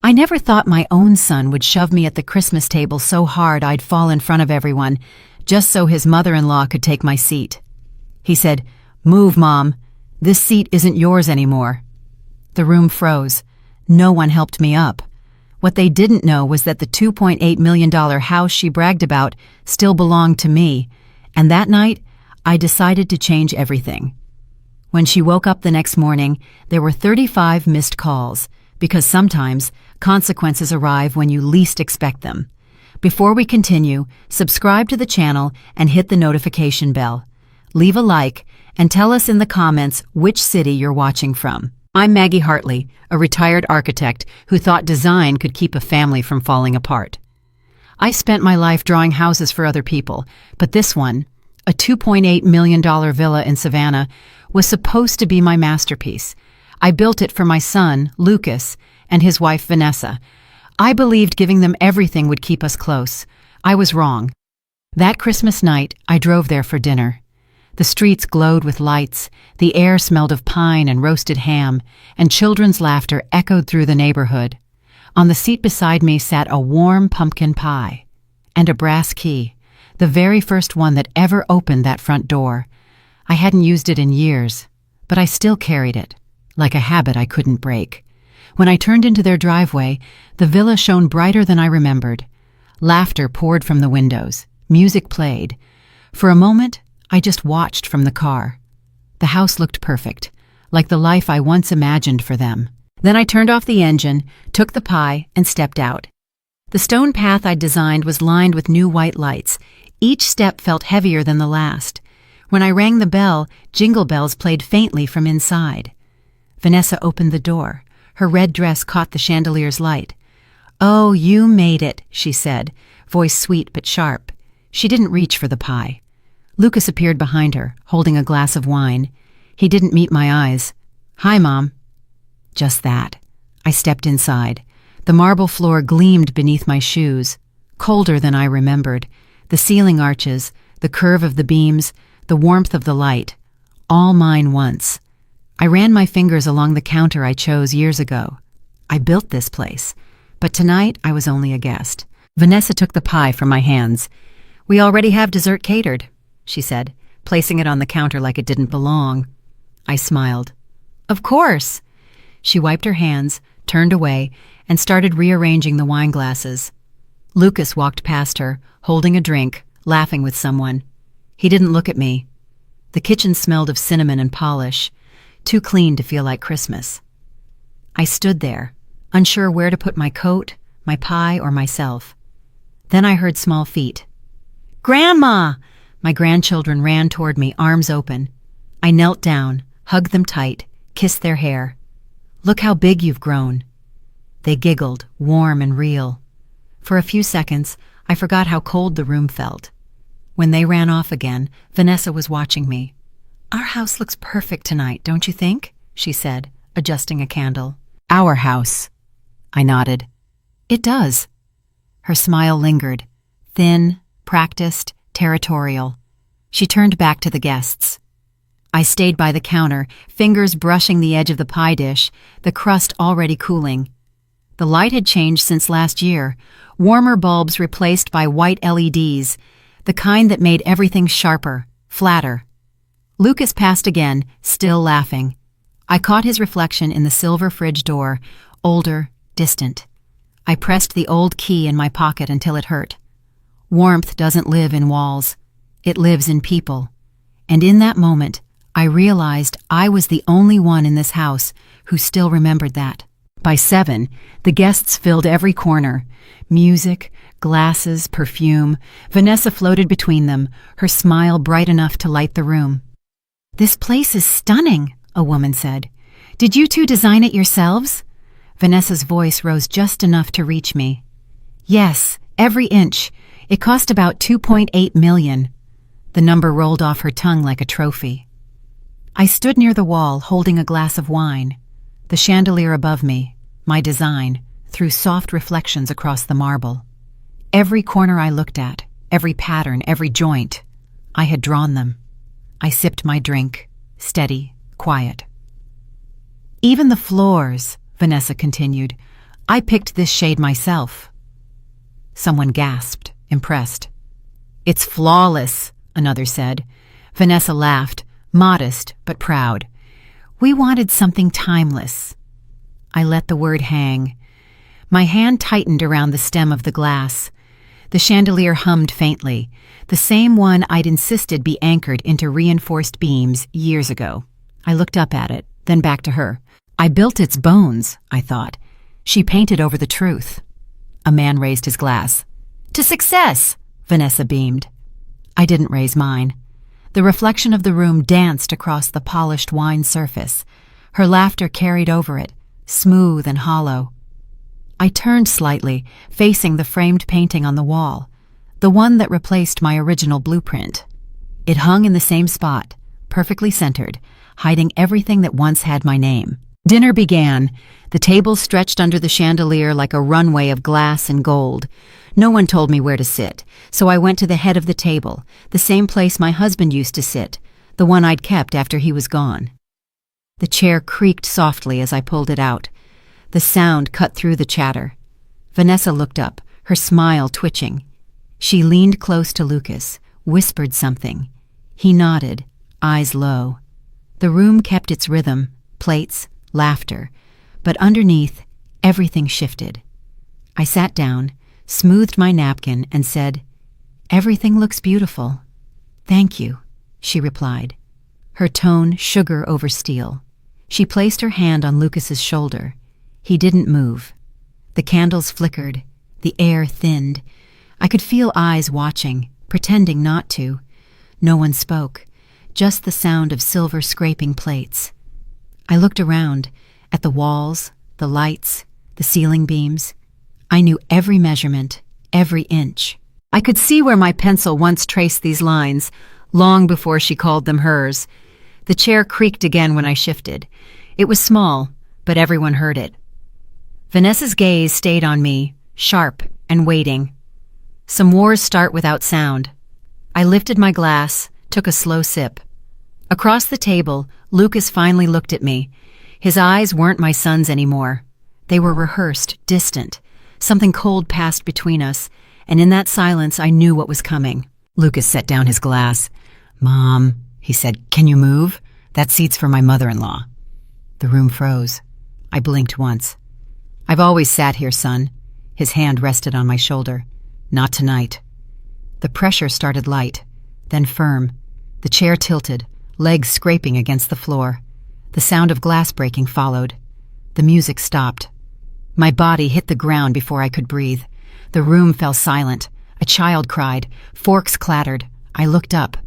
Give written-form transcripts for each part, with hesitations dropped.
I never thought my own son would shove me at the Christmas table so hard I'd fall in front of everyone, just so his mother-in-law could take my seat. He said, "Move, Mom. This seat isn't yours anymore." The room froze. No one helped me up. What they didn't know was that the $2.8 million house she bragged about still belonged to me, and that night, I decided to change everything. When she woke up the next morning, there were 35 missed calls, because sometimes consequences arrive when you least expect them. Before we continue, subscribe to the channel and hit the notification bell. Leave a like and tell us in the comments which city you're watching from. I'm Maggie Hartley, a retired architect who thought design could keep a family from falling apart. I spent my life drawing houses for other people, but this one, a $2.8 million villa in Savannah, was supposed to be my masterpiece. I built it for my son, Lucas, and his wife, Vanessa. I believed giving them everything would keep us close. I was wrong. That Christmas night, I drove there for dinner. The streets glowed with lights, the air smelled of pine and roasted ham, and children's laughter echoed through the neighborhood. On the seat beside me sat a warm pumpkin pie and a brass key, the very first one that ever opened that front door. I hadn't used it in years, but I still carried it, like a habit I couldn't break. When I turned into their driveway, the villa shone brighter than I remembered. Laughter poured from the windows. Music played. For a moment, I just watched from the car. The house looked perfect, like the life I once imagined for them. Then I turned off the engine, took the pie, and stepped out. The stone path I'd designed was lined with new white lights. Each step felt heavier than the last. When I rang the bell, jingle bells played faintly from inside. Vanessa opened the door. Her red dress caught the chandelier's light. "Oh, you made it," she said, voice sweet but sharp. She didn't reach for the pie. Lucas appeared behind her, holding a glass of wine. He didn't meet my eyes. "Hi, Mom." Just that. I stepped inside. The marble floor gleamed beneath my shoes, colder than I remembered. The ceiling arches, the curve of the beams, the warmth of the light, all mine once. I ran my fingers along the counter I chose years ago. I built this place, but tonight I was only a guest. Vanessa took the pie from my hands. "We already have dessert catered," she said, placing it on the counter like it didn't belong. I smiled. "Of course." She wiped her hands, turned away, and started rearranging the wine glasses. Lucas walked past her, holding a drink, laughing with someone. He didn't look at me. The kitchen smelled of cinnamon and polish, too clean to feel like Christmas. I stood there, unsure where to put my coat, my pie, or myself. Then I heard small feet. "Grandma!" My grandchildren ran toward me, arms open. I knelt down, hugged them tight, kissed their hair. "Look how big you've grown." They giggled, warm and real. For a few seconds, I forgot how cold the room felt. When they ran off again, Vanessa was watching me. "Our house looks perfect tonight, don't you think?" she said, adjusting a candle. "Our house." I nodded. "It does." Her smile lingered, thin, practiced, territorial. She turned back to the guests. I stayed by the counter, fingers brushing the edge of the pie dish, the crust already cooling. The light had changed since last year, warmer bulbs replaced by white LEDs, the kind that made everything sharper, flatter. Lucas passed again, still laughing. I caught his reflection in the silver fridge door, older, distant. I pressed the old key in my pocket until it hurt. Warmth doesn't live in walls. It lives in people. And in that moment, I realized I was the only one in this house who still remembered that. By 7, the guests filled every corner. Music, glasses, perfume. Vanessa floated between them, her smile bright enough to light the room. "This place is stunning," a woman said. "Did you two design it yourselves?" Vanessa's voice rose just enough to reach me. "Yes, every inch. It cost about $2.8 million. The number rolled off her tongue like a trophy. I stood near the wall, holding a glass of wine. The chandelier above me, my design, threw soft reflections across the marble. Every corner I looked at, every pattern, every joint, I had drawn them. I sipped my drink, steady, quiet. "Even the floors," Vanessa continued, I picked this shade myself." Someone gasped, impressed. "It's flawless," another said. Vanessa laughed, modest but proud. "We wanted something timeless." I let the word hang. My hand tightened around the stem of the glass. The chandelier hummed faintly, the same one I'd insisted be anchored into reinforced beams years ago. I looked up at it, then back to her. "I built its bones," I thought. "She painted over the truth." A man raised his glass. "To success!" Vanessa beamed. I didn't raise mine. The reflection of the room danced across the polished wine surface. Her laughter carried over it, smooth and hollow. I turned slightly, facing the framed painting on the wall, the one that replaced my original blueprint. It hung in the same spot, perfectly centered, hiding everything that once had my name. Dinner began. The table stretched under the chandelier like a runway of glass and gold. No one told me where to sit, so I went to the head of the table, the same place my husband used to sit, the one I'd kept after he was gone. The chair creaked softly as I pulled it out. The sound cut through the chatter. Vanessa looked up, her smile twitching. She leaned close to Lucas, whispered something. He nodded, eyes low. The room kept its rhythm, plates, laughter, but underneath, everything shifted. I sat down, smoothed my napkin, and said, "Everything looks beautiful." "Thank you," she replied. Her tone sugar over steel. She placed her hand on Lucas's shoulder. He didn't move. The candles flickered, the air thinned. I could feel eyes watching, pretending not to. No one spoke, just the sound of silver scraping plates. I looked around, at the walls, the lights, the ceiling beams. I knew every measurement, every inch. I could see where my pencil once traced these lines, long before she called them hers. The chair creaked again when I shifted. It was small, but everyone heard it. Vanessa's gaze stayed on me, sharp and waiting. Some wars start without sound. I lifted my glass, took a slow sip. Across the table, Lucas finally looked at me. His eyes weren't my son's anymore. They were rehearsed, distant. Something cold passed between us, and in that silence I knew what was coming. Lucas set down his glass. "Mom," he said, "can you move? That seat's for my mother-in-law." The room froze. I blinked once. "I've always sat here, son." His hand rested on my shoulder. "Not tonight." The pressure started light, then firm. The chair tilted, legs scraping against the floor. The sound of glass breaking followed. The music stopped. My body hit the ground before I could breathe. The room fell silent. A child cried. Forks clattered. I looked up.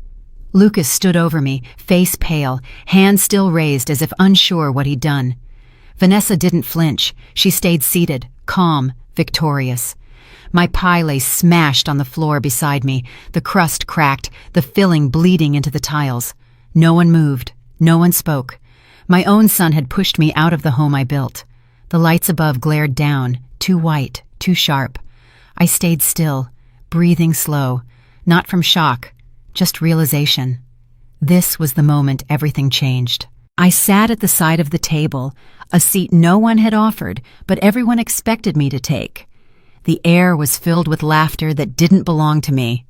Lucas stood over me, face pale, hand still raised as if unsure what he'd done. Vanessa didn't flinch. She stayed seated, calm, victorious. My pie lay smashed on the floor beside me, the crust cracked, the filling bleeding into the tiles. No one moved. No one spoke. My own son had pushed me out of the home I built. The lights above glared down, too white, too sharp. I stayed still, breathing slow, not from shock, just realization. This was the moment everything changed. I sat at the side of the table, a seat no one had offered, but everyone expected me to take. The air was filled with laughter that didn't belong to me.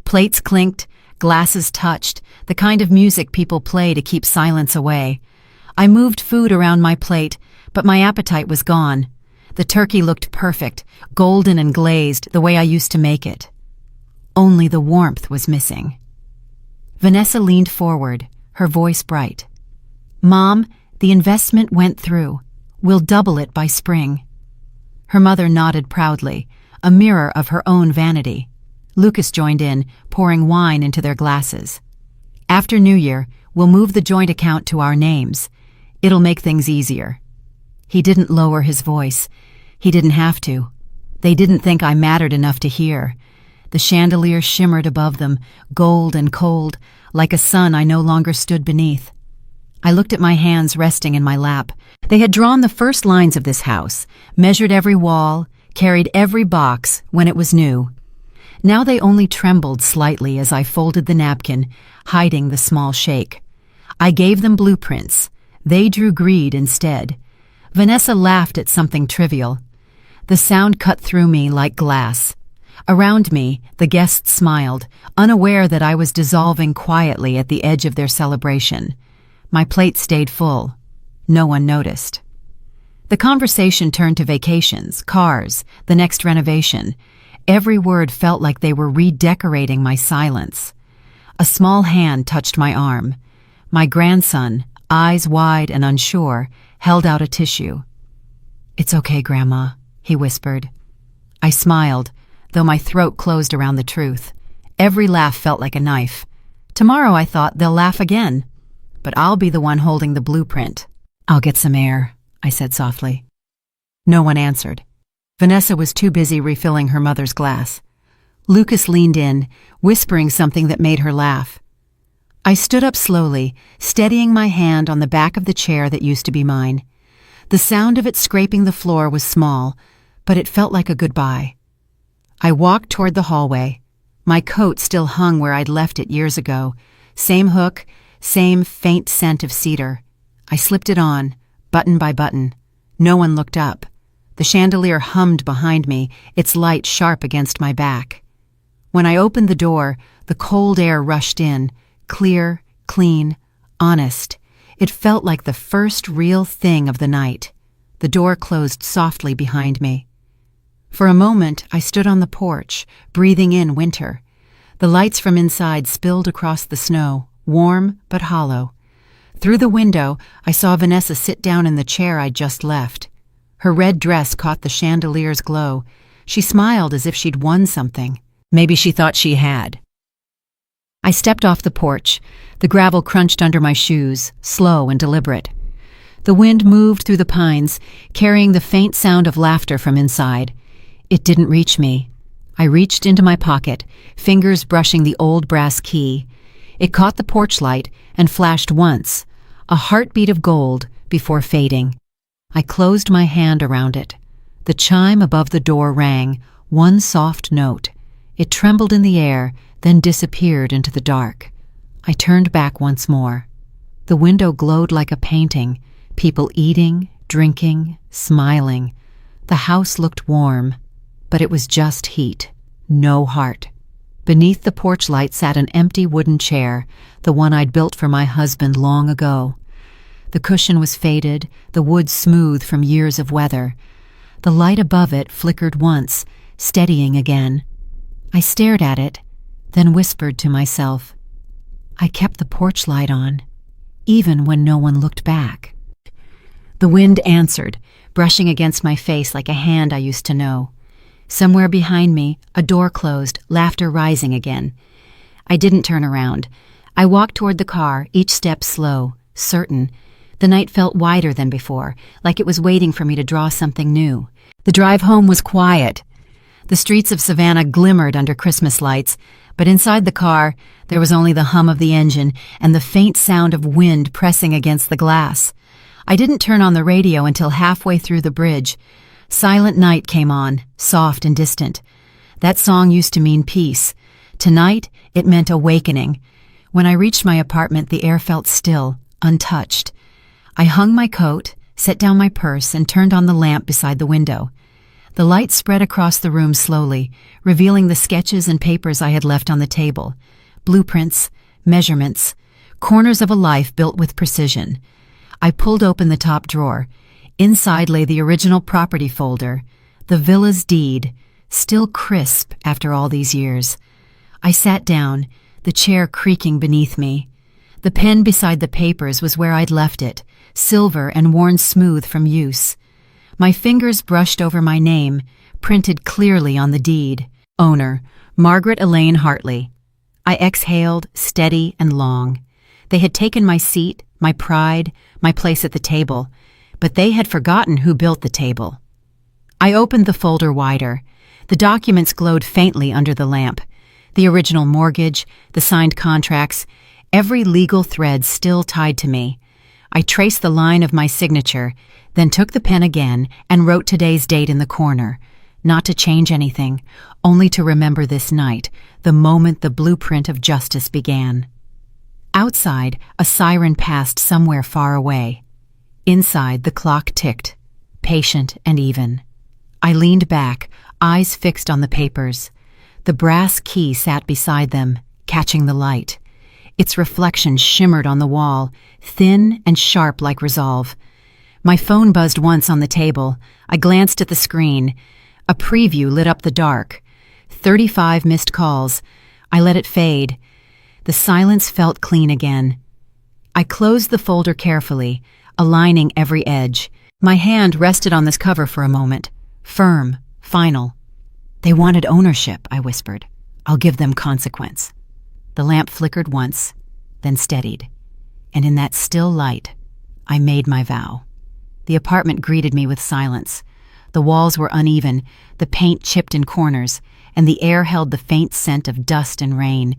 Plates clinked, glasses touched, the kind of music people play to keep silence away. I moved food around my plate, but my appetite was gone. The turkey looked perfect, golden and glazed, the way I used to make it. Only the warmth was missing. Vanessa leaned forward, her voice bright. "Mom, the investment went through. We'll double it by spring." Her mother nodded proudly, a mirror of her own vanity. Lucas joined in, pouring wine into their glasses. "After New Year, we'll move the joint account to our names. It'll make things easier." He didn't lower his voice. He didn't have to. They didn't think I mattered enough to hear. The chandelier shimmered above them, gold and cold, like a sun I no longer stood beneath. I looked at my hands resting in my lap. They had drawn the first lines of this house, measured every wall, carried every box when it was new. Now they only trembled slightly as I folded the napkin, hiding the small shake. I gave them blueprints. They drew greed instead. Vanessa laughed at something trivial. The sound cut through me like glass. Around me, the guests smiled, unaware that I was dissolving quietly at the edge of their celebration. My plate stayed full. No one noticed. The conversation turned to vacations, cars, the next renovation. Every word felt like they were redecorating my silence. A small hand touched my arm. My grandson, eyes wide and unsure, held out a tissue. "It's okay, Grandma," he whispered. I smiled, though my throat closed around the truth. Every laugh felt like a knife. Tomorrow, I thought, they'll laugh again. But I'll be the one holding the blueprint. "I'll get some air," I said softly. No one answered. Vanessa was too busy refilling her mother's glass. Lucas leaned in, whispering something that made her laugh. I stood up slowly, steadying my hand on the back of the chair that used to be mine. The sound of it scraping the floor was small, but it felt like a goodbye. I walked toward the hallway. My coat still hung where I'd left it years ago. Same hook, same faint scent of cedar. I slipped it on, button by button. No one looked up. The chandelier hummed behind me, its light sharp against my back. When I opened the door, the cold air rushed in, clear, clean, honest. It felt like the first real thing of the night. The door closed softly behind me. For a moment, I stood on the porch, breathing in winter. The lights from inside spilled across the snow, warm but hollow. Through the window, I saw Vanessa sit down in the chair I'd just left. Her red dress caught the chandelier's glow. She smiled as if she'd won something. Maybe she thought she had. I stepped off the porch. The gravel crunched under my shoes, slow and deliberate. The wind moved through the pines, carrying the faint sound of laughter from inside. It didn't reach me. I reached into my pocket, fingers brushing the old brass key. It caught the porch light and flashed once, a heartbeat of gold before fading. I closed my hand around it. The chime above the door rang, one soft note. It trembled in the air, then disappeared into the dark. I turned back once more. The window glowed like a painting, people eating, drinking, smiling. The house looked warm, but it was just heat, no heart. Beneath the porch light sat an empty wooden chair, the one I'd built for my husband long ago. The cushion was faded, the wood smooth from years of weather. The light above it flickered once, steadying again. I stared at it, then whispered to myself. I kept the porch light on, even when no one looked back. The wind answered, brushing against my face like a hand I used to know. Somewhere behind me, a door closed, laughter rising again. I didn't turn around. I walked toward the car, each step slow, certain. The night felt wider than before, like it was waiting for me to draw something new. The drive home was quiet. The streets of Savannah glimmered under Christmas lights, but inside the car, there was only the hum of the engine and the faint sound of wind pressing against the glass. I didn't turn on the radio until halfway through the bridge. Silent Night came on, soft and distant. That song used to mean peace. Tonight, it meant awakening. When I reached my apartment, the air felt still, untouched. I hung my coat, set down my purse, and turned on the lamp beside the window. The light spread across the room slowly, revealing the sketches and papers I had left on the table. Blueprints, measurements, corners of a life built with precision. I pulled open the top drawer. Inside lay the original property folder, the villa's deed, still crisp after all these years. I sat down, the chair creaking beneath me. The pen beside the papers was where I'd left it, silver and worn smooth from use. My fingers brushed over my name, printed clearly on the deed. Owner, Margaret Elaine Hartley. I exhaled, steady and long. They had taken my seat, my pride, my place at the table, but they had forgotten who built the table. I opened the folder wider. The documents glowed faintly under the lamp. The original mortgage, the signed contracts, every legal thread still tied to me. I traced the line of my signature, then took the pen again and wrote today's date in the corner. Not to change anything, only to remember this night, the moment the blueprint of justice began. Outside, a siren passed somewhere far away. Inside, the clock ticked, patient and even. I leaned back, eyes fixed on the papers. The brass key sat beside them, catching the light. Its reflection shimmered on the wall, thin and sharp like resolve. My phone buzzed once on the table. I glanced at the screen. A preview lit up the dark. 35 missed calls. I let it fade. The silence felt clean again. I closed the folder carefully, aligning every edge. My hand rested on this cover for a moment. Firm, final. They wanted ownership, I whispered. I'll give them consequence. The lamp flickered once, then steadied. And in that still light, I made my vow. The apartment greeted me with silence. The walls were uneven, the paint chipped in corners, and the air held the faint scent of dust and rain.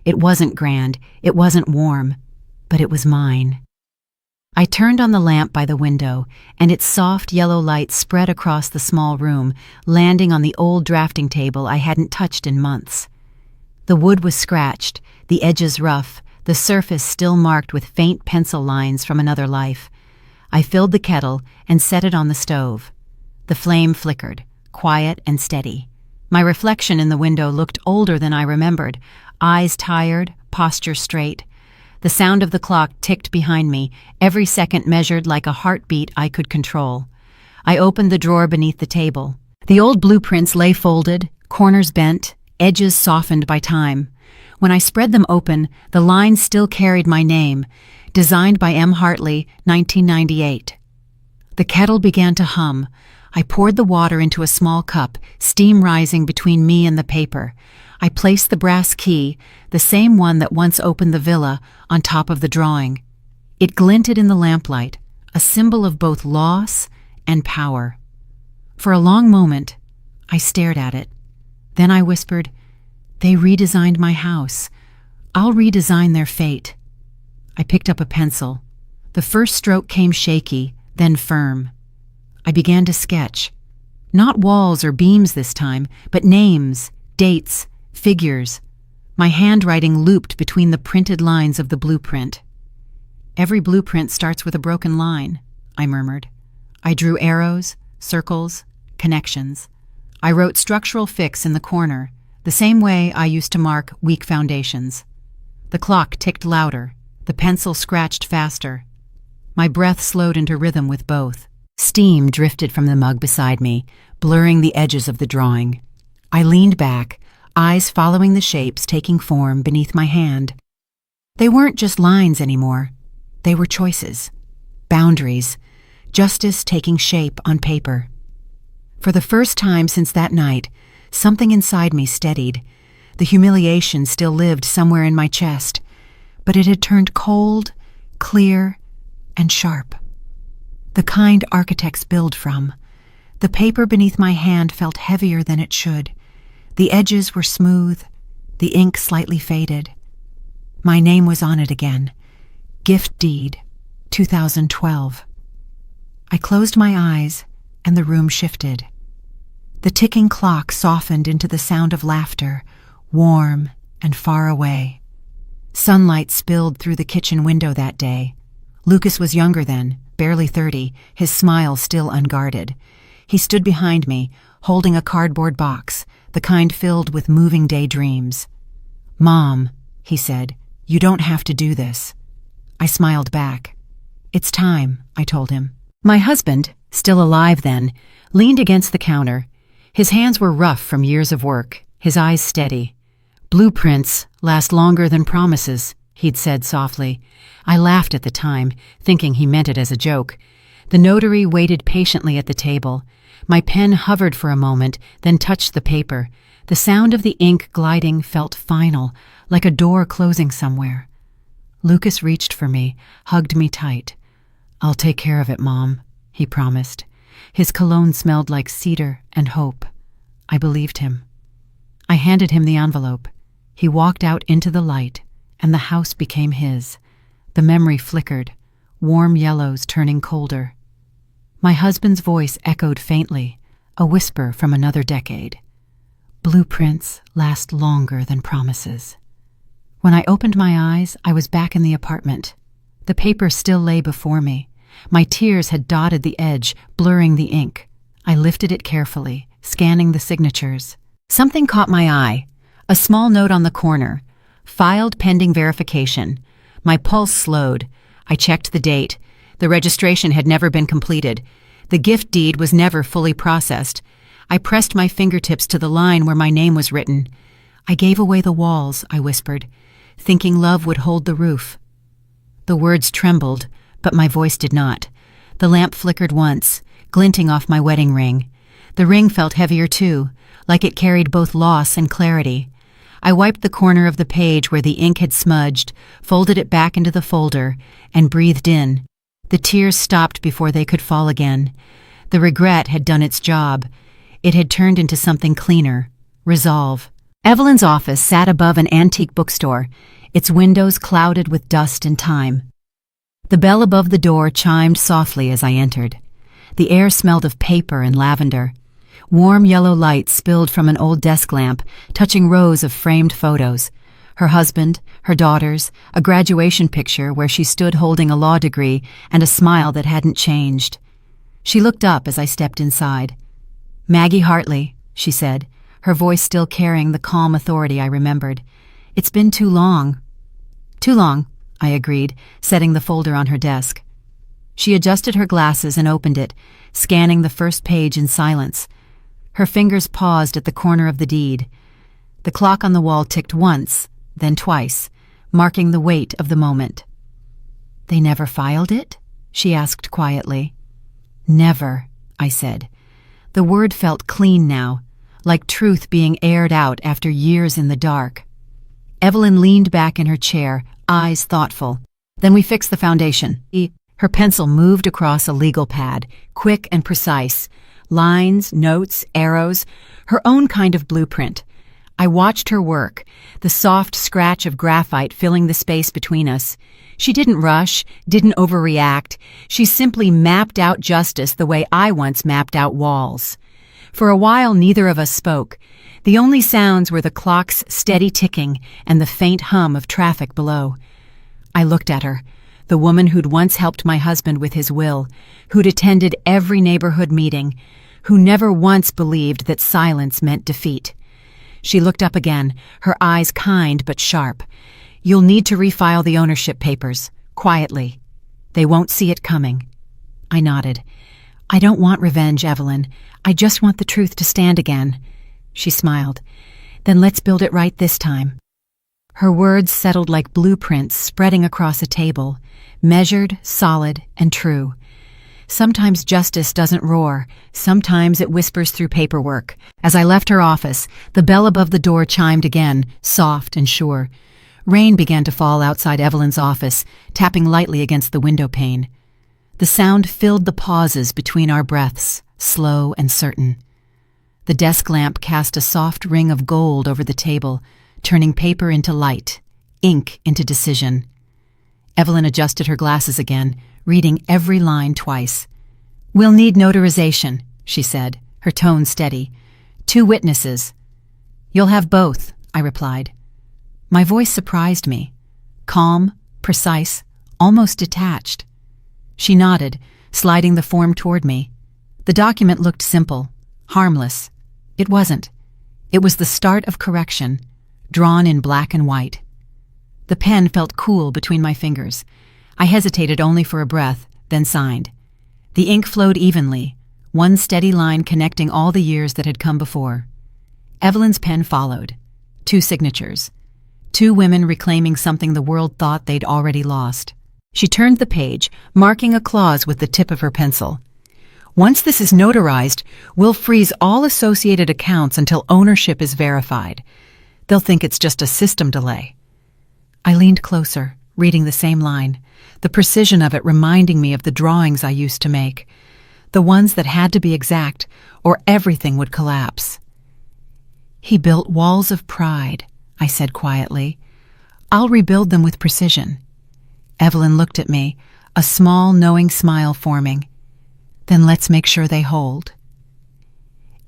It wasn't grand, it wasn't warm, but it was mine. I turned on the lamp by the window, and its soft yellow light spread across the small room, landing on the old drafting table I hadn't touched in months. The wood was scratched, the edges rough, the surface still marked with faint pencil lines from another life. I filled the kettle and set it on the stove. The flame flickered, quiet and steady. My reflection in the window looked older than I remembered, eyes tired, posture straight. The sound of the clock ticked behind me, every second measured like a heartbeat I could control. I opened the drawer beneath the table. The old blueprints lay folded, corners bent, edges softened by time. When I spread them open, the lines still carried my name, designed by M. Hartley, 1998. The kettle began to hum. I poured the water into a small cup, steam rising between me and the paper. I placed the brass key, the same one that once opened the villa, on top of the drawing. It glinted in the lamplight, a symbol of both loss and power. For a long moment, I stared at it. Then I whispered, "They redesigned my house. I'll redesign their fate." I picked up a pencil. The first stroke came shaky, then firm. I began to sketch. Not walls or beams this time, but names, dates, figures. My handwriting looped between the printed lines of the blueprint. "Every blueprint starts with a broken line," I murmured. I drew arrows, circles, connections. I wrote structural fix in the corner, the same way I used to mark weak foundations. The clock ticked louder. The pencil scratched faster. My breath slowed into rhythm with both. Steam drifted from the mug beside me, blurring the edges of the drawing. I leaned back, eyes following the shapes taking form beneath my hand. They weren't just lines anymore. They were choices, boundaries, justice taking shape on paper. For the first time since that night, something inside me steadied. The humiliation still lived somewhere in my chest, but it had turned cold, clear, and sharp. The kind architects build from. The paper beneath my hand felt heavier than it should. The edges were smooth, the ink slightly faded. My name was on it again. Gift deed, 2012. I closed my eyes, and the room shifted. The ticking clock softened into the sound of laughter, warm and far away. Sunlight spilled through the kitchen window that day. Lucas was younger then, barely 30, his smile still unguarded. He stood behind me, holding a cardboard box, the kind filled with moving daydreams. "Mom," he said, "you don't have to do this." I smiled back. "It's time," I told him. My husband, still alive then, leaned against the counter. His hands were rough from years of work, his eyes steady. "Blueprints last longer than promises," he'd said softly. I laughed at the time, thinking he meant it as a joke. The notary waited patiently at the table. My pen hovered for a moment, then touched the paper. The sound of the ink gliding felt final, like a door closing somewhere. Lucas reached for me, hugged me tight. "I'll take care of it, Mom," he promised. His cologne smelled like cedar and hope. I believed him. I handed him the envelope. He walked out into the light, and the house became his. The memory flickered, warm yellows turning colder. My husband's voice echoed faintly, a whisper from another decade. "Blueprints last longer than promises." When I opened my eyes, I was back in the apartment. The paper still lay before me. My tears had dotted the edge, blurring the ink. I lifted it carefully, scanning the signatures. Something caught my eye. A small note on the corner. Filed pending verification. My pulse slowed. I checked the date. The registration had never been completed. The gift deed was never fully processed. I pressed my fingertips to the line where my name was written. I gave away the walls, I whispered, thinking love would hold the roof. The words trembled, but my voice did not. The lamp flickered once, glinting off my wedding ring. The ring felt heavier too, like it carried both loss and clarity. I wiped the corner of the page where the ink had smudged, folded it back into the folder, and breathed in. The tears stopped before they could fall again. The regret had done its job. It had turned into something cleaner. Resolve. Evelyn's office sat above an antique bookstore, its windows clouded with dust and time. The bell above the door chimed softly as I entered. The air smelled of paper and lavender. Warm yellow light spilled from an old desk lamp, touching rows of framed photos. Her husband, her daughters, a graduation picture where she stood holding a law degree, and a smile that hadn't changed. She looked up as I stepped inside. "Maggie Hartley," she said, her voice still carrying the calm authority I remembered. "It's been too long." "Too long," I agreed, setting the folder on her desk. She adjusted her glasses and opened it, scanning the first page in silence. Her fingers paused at the corner of the deed. The clock on the wall ticked once, then twice, marking the weight of the moment. "They never filed it?" she asked quietly. "Never," I said. The word felt clean now, like truth being aired out after years in the dark. Evelyn leaned back in her chair, eyes thoughtful. "Then we fix the foundation." Her pencil moved across a legal pad, quick and precise. Lines, notes, arrows, her own kind of blueprint. I watched her work, the soft scratch of graphite filling the space between us. She didn't rush, didn't overreact. She simply mapped out justice the way I once mapped out walls. For a while, neither of us spoke. The only sounds were the clock's steady ticking and the faint hum of traffic below. I looked at her, the woman who'd once helped my husband with his will, who'd attended every neighborhood meeting, who never once believed that silence meant defeat. She looked up again, her eyes kind but sharp. "You'll need to refile the ownership papers, quietly. They won't see it coming." I nodded. "I don't want revenge, Evelyn. I just want the truth to stand again." She smiled. "Then let's build it right this time." Her words settled like blueprints spreading across a table, measured, solid, and true. Sometimes justice doesn't roar. Sometimes it whispers through paperwork. As I left her office, the bell above the door chimed again, soft and sure. Rain began to fall outside Evelyn's office, tapping lightly against the window pane. The sound filled the pauses between our breaths, slow and certain. The desk lamp cast a soft ring of gold over the table, turning paper into light, ink into decision. Evelyn adjusted her glasses again, reading every line twice. "We'll need notarization," she said, her tone steady. "2 witnesses." "You'll have both," I replied. My voice surprised me. Calm, precise, almost detached. She nodded, sliding the form toward me. The document looked simple, harmless. It wasn't. It was the start of correction, drawn in black and white. The pen felt cool between my fingers. I hesitated only for a breath, then signed. The ink flowed evenly, one steady line connecting all the years that had come before. Evelyn's pen followed. 2 signatures. 2 women reclaiming something the world thought they'd already lost. She turned the page, marking a clause with the tip of her pencil. "Once this is notarized, we'll freeze all associated accounts until ownership is verified. They'll think it's just a system delay." I leaned closer, reading the same line, the precision of it reminding me of the drawings I used to make, the ones that had to be exact, or everything would collapse. "He built walls of pride," I said quietly. "I'll rebuild them with precision." Evelyn looked at me, a small, knowing smile forming. "Then let's make sure they hold."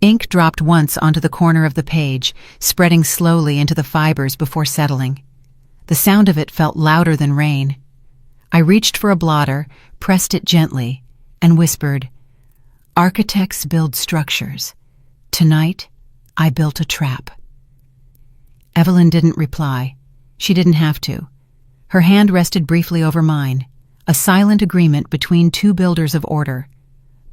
Ink dropped once onto the corner of the page, spreading slowly into the fibers before settling. The sound of it felt louder than rain. I reached for a blotter, pressed it gently, and whispered, Architects build structures. Tonight, I built a trap. Evelyn didn't reply. She didn't have to. Her hand rested briefly over mine, a silent agreement between two builders of order.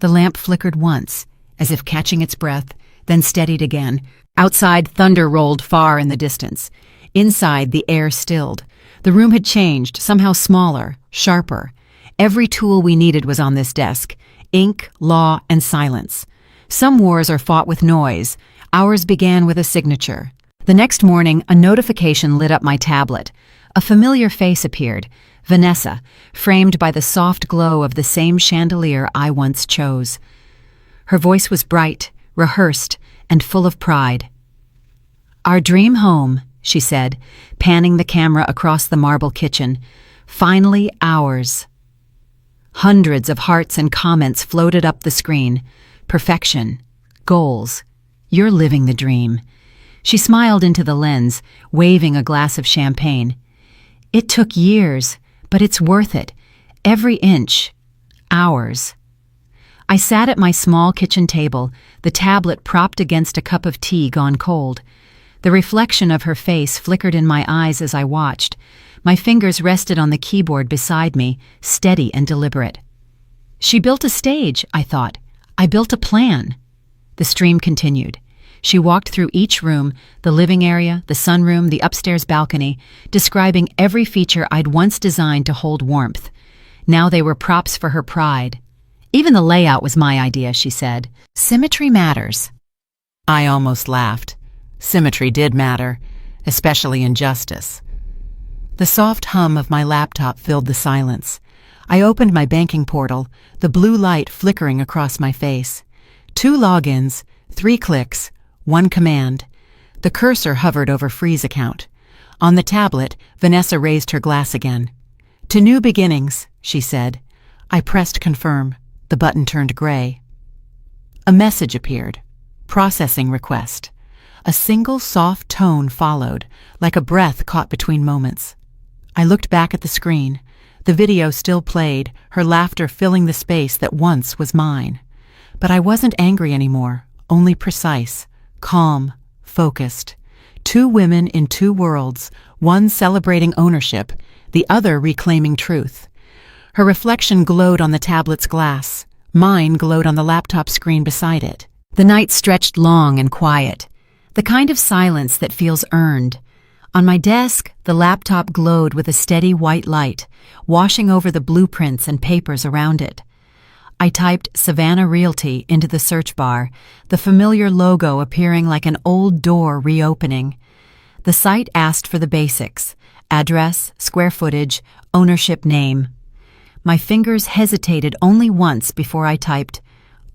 The lamp flickered once, as if catching its breath, then steadied again. Outside, thunder rolled far in the distance. Inside, the air stilled. The room had changed, somehow smaller, sharper. Every tool we needed was on this desk: ink, law, and silence. Some wars are fought with noise. Ours began with a signature. The next morning, a notification lit up my tablet. A familiar face appeared, Vanessa, framed by the soft glow of the same chandelier I once chose. Her voice was bright, rehearsed, and full of pride. "Our dream home," she said, panning the camera across the marble kitchen. "Finally ours." Hundreds of hearts and comments floated up the screen. Perfection. Goals. You're living the dream. She smiled into the lens, waving a glass of champagne. "It took years, but it's worth it. Every inch. Ours." I sat at my small kitchen table, the tablet propped against a cup of tea gone cold. The reflection of her face flickered in my eyes as I watched. My fingers rested on the keyboard beside me, steady and deliberate. She built a stage, I thought. I built a plan. The stream continued. She walked through each room, the living area, the sunroom, the upstairs balcony, describing every feature I'd once designed to hold warmth. Now they were props for her pride. "Even the layout was my idea," she said. "Symmetry matters." I almost laughed. Symmetry did matter, especially in justice. The soft hum of my laptop filled the silence. I opened my banking portal, the blue light flickering across my face. 2 logins, 3 clicks, 1 command. The cursor hovered over Freeze account. On the tablet, Vanessa raised her glass again. "To new beginnings," she said. I pressed confirm. The button turned gray. A message appeared. Processing request. A single soft tone followed, like a breath caught between moments. I looked back at the screen. The video still played, her laughter filling the space that once was mine. But I wasn't angry anymore, only precise, calm, focused. 2 women in 2 worlds, one celebrating ownership, the other reclaiming truth. Her reflection glowed on the tablet's glass. Mine glowed on the laptop screen beside it. The night stretched long and quiet, the kind of silence that feels earned. On my desk, the laptop glowed with a steady white light, washing over the blueprints and papers around it. I typed Savannah Realty into the search bar, the familiar logo appearing like an old door reopening. The site asked for the basics: address, square footage, ownership name. My fingers hesitated only once before I typed,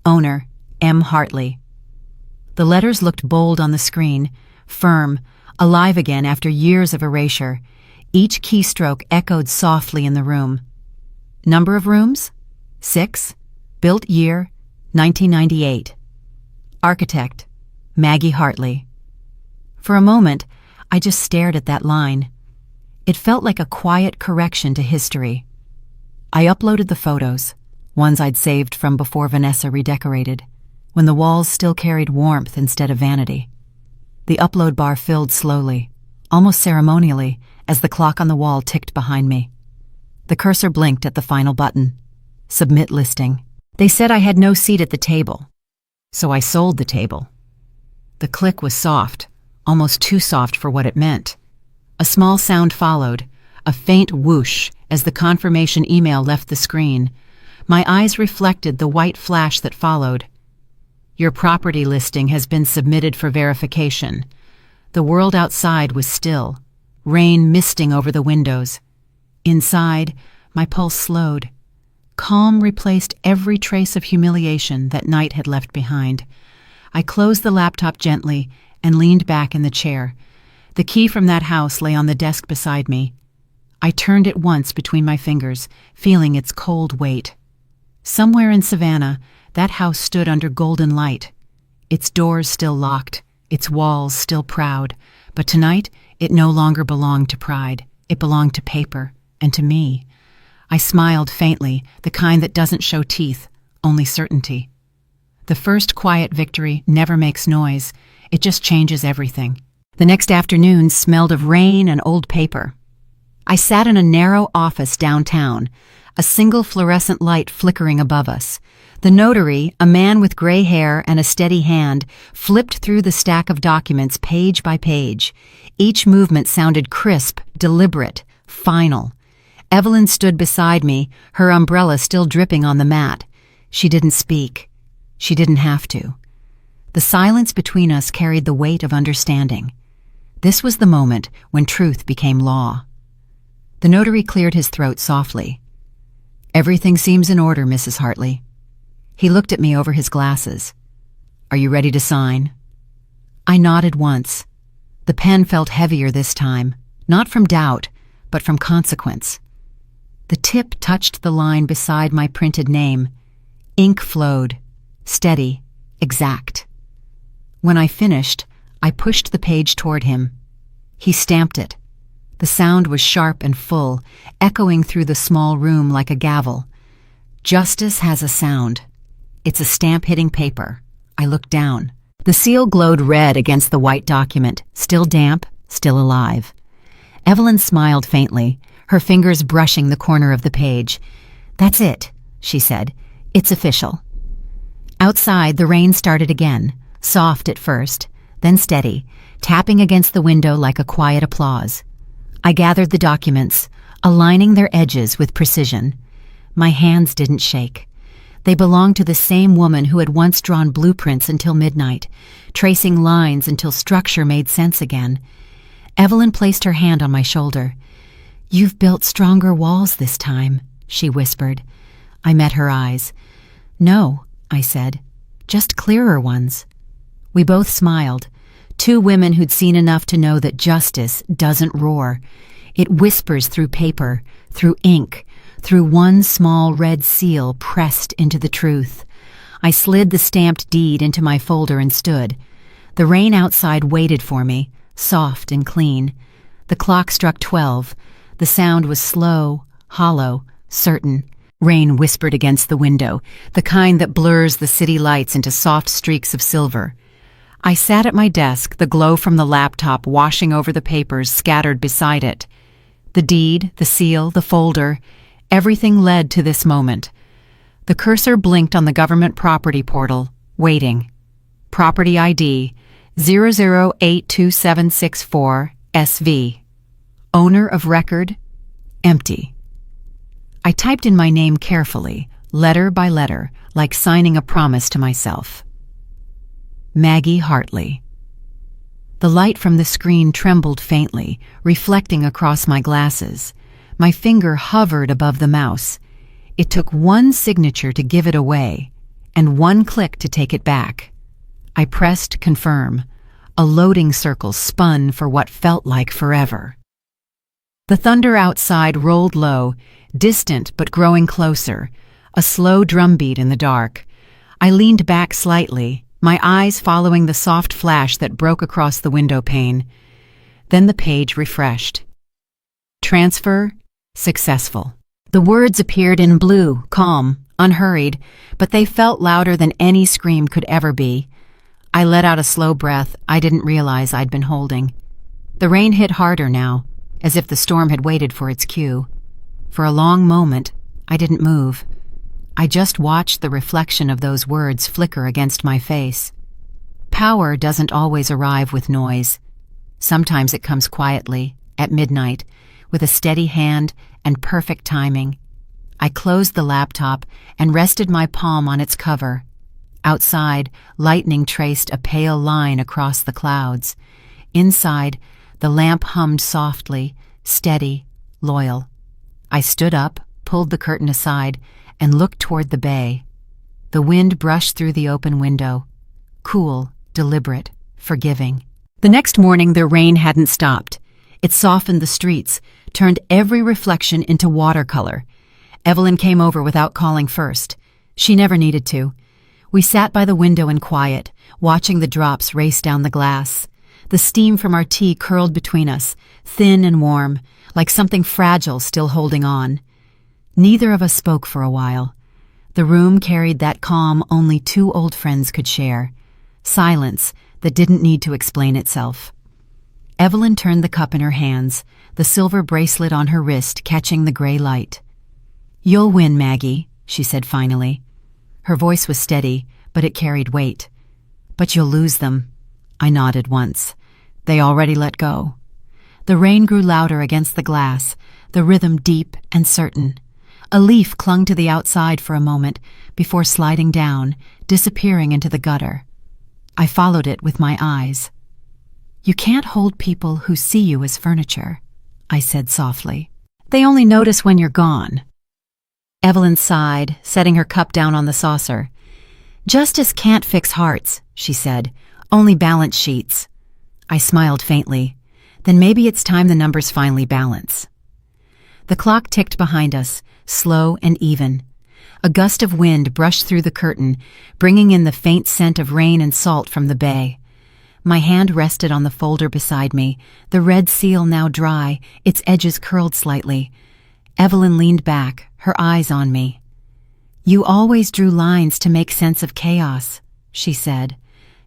"Owner, M. Hartley." The letters looked bold on the screen, firm, alive again after years of erasure. Each keystroke echoed softly in the room. Number of rooms? 6. Built year? 1998. Architect? Maggie Hartley. For a moment, I just stared at that line. It felt like a quiet correction to history. I uploaded the photos, ones I'd saved from before Vanessa redecorated, when the walls still carried warmth instead of vanity. The upload bar filled slowly, almost ceremonially, as the clock on the wall ticked behind me. The cursor blinked at the final button. Submit listing. They said I had no seat at the table, so I sold the table. The click was soft, almost too soft for what it meant. A small sound followed, a faint whoosh as the confirmation email left the screen. My eyes reflected the white flash that followed. Your property listing has been submitted for verification. The world outside was still, rain misting over the windows. Inside, my pulse slowed. Calm replaced every trace of humiliation that night had left behind. I closed the laptop gently and leaned back in the chair. The key from that house lay on the desk beside me. I turned it once between my fingers, feeling its cold weight. Somewhere in Savannah, that house stood under golden light. Its doors still locked, its walls still proud, but tonight it no longer belonged to pride. It belonged to paper, and to me. I smiled faintly, the kind that doesn't show teeth, only certainty. The first quiet victory never makes noise. It just changes everything. The next afternoon smelled of rain and old paper. I sat in a narrow office downtown, a single fluorescent light flickering above us. The notary, a man with gray hair and a steady hand, flipped through the stack of documents page by page. Each movement sounded crisp, deliberate, final. Evelyn stood beside me, her umbrella still dripping on the mat. She didn't speak. She didn't have to. The silence between us carried the weight of understanding. This was the moment when truth became law. The notary cleared his throat softly. "Everything seems in order, Mrs. Hartley." He looked at me over his glasses. "Are you ready to sign?" I nodded once. The pen felt heavier this time, not from doubt, but from consequence. The tip touched the line beside my printed name. Ink flowed, steady, exact. When I finished, I pushed the page toward him. He stamped it. The sound was sharp and full, echoing through the small room like a gavel. Justice has a sound. It's a stamp hitting paper. I looked down. The seal glowed red against the white document, still damp, still alive. Evelyn smiled faintly, her fingers brushing the corner of the page. "That's it," she said. "It's official." Outside, the rain started again, soft at first, then steady, tapping against the window like a quiet applause. I gathered the documents, aligning their edges with precision. My hands didn't shake. They belonged to the same woman who had once drawn blueprints until midnight, tracing lines until structure made sense again. Evelyn placed her hand on my shoulder. "You've built stronger walls this time," she whispered. I met her eyes. "No," I said, "just clearer ones." We both smiled. Two women who'd seen enough to know that justice doesn't roar. It whispers through paper, through ink, through one small red seal pressed into the truth. I slid the stamped deed into my folder and stood. The rain outside waited for me, soft and clean. The clock struck 12. The sound was slow, hollow, certain. Rain whispered against the window, the kind that blurs the city lights into soft streaks of silver. I sat at my desk, the glow from the laptop washing over the papers scattered beside it. The deed, the seal, the folder, everything led to this moment. The cursor blinked on the government property portal, waiting. Property ID 008274 SV. Owner of record, empty. I typed in my name carefully, letter by letter, like signing a promise to myself. Maggie Hartley. The light from the screen trembled faintly, reflecting across my glasses. My finger hovered above the mouse. It took one signature to give it away, and one click to take it back. I pressed confirm. A loading circle spun for what felt like forever. The thunder outside rolled low, distant but growing closer, a slow drumbeat in the dark. I leaned back slightly, my eyes following the soft flash that broke across the window pane. Then the page refreshed. Transfer successful. The words appeared in blue, calm, unhurried, but they felt louder than any scream could ever be. I let out a slow breath I didn't realize I'd been holding. The rain hit harder now, as if the storm had waited for its cue. For a long moment, I didn't move. I just watched the reflection of those words flicker against my face. Power doesn't always arrive with noise. Sometimes it comes quietly, at midnight, with a steady hand and perfect timing. I closed the laptop and rested my palm on its cover. Outside, lightning traced a pale line across the clouds. Inside, the lamp hummed softly, steady, loyal. I stood up, pulled the curtain aside, and looked toward the bay. The wind brushed through the open window, cool, deliberate, forgiving. The next morning, the rain hadn't stopped. It softened the streets, turned every reflection into watercolor. Evelyn came over without calling first. She never needed to. We sat by the window in quiet, watching the drops race down the glass. The steam from our tea curled between us, thin and warm, like something fragile still holding on. Neither of us spoke for a while. The room carried that calm only two old friends could share. Silence that didn't need to explain itself. Evelyn turned the cup in her hands, the silver bracelet on her wrist catching the gray light. "You'll win, Maggie," she said finally. Her voice was steady, but it carried weight. "But you'll lose them." I nodded once. They already let go. The rain grew louder against the glass, the rhythm deep and certain. A leaf clung to the outside for a moment before sliding down, disappearing into the gutter. I followed it with my eyes. "You can't hold people who see you as furniture," I said softly. "They only notice when you're gone." Evelyn sighed, setting her cup down on the saucer. "Justice can't fix hearts," she said, "only balance sheets." I smiled faintly. Then maybe it's time the numbers finally balance. The clock ticked behind us, slow and even. A gust of wind brushed through the curtain, bringing in the faint scent of rain and salt from the bay. My hand rested on the folder beside me, the red seal now dry, its edges curled slightly. Evelyn leaned back, her eyes on me. "You always drew lines to make sense of chaos," she said.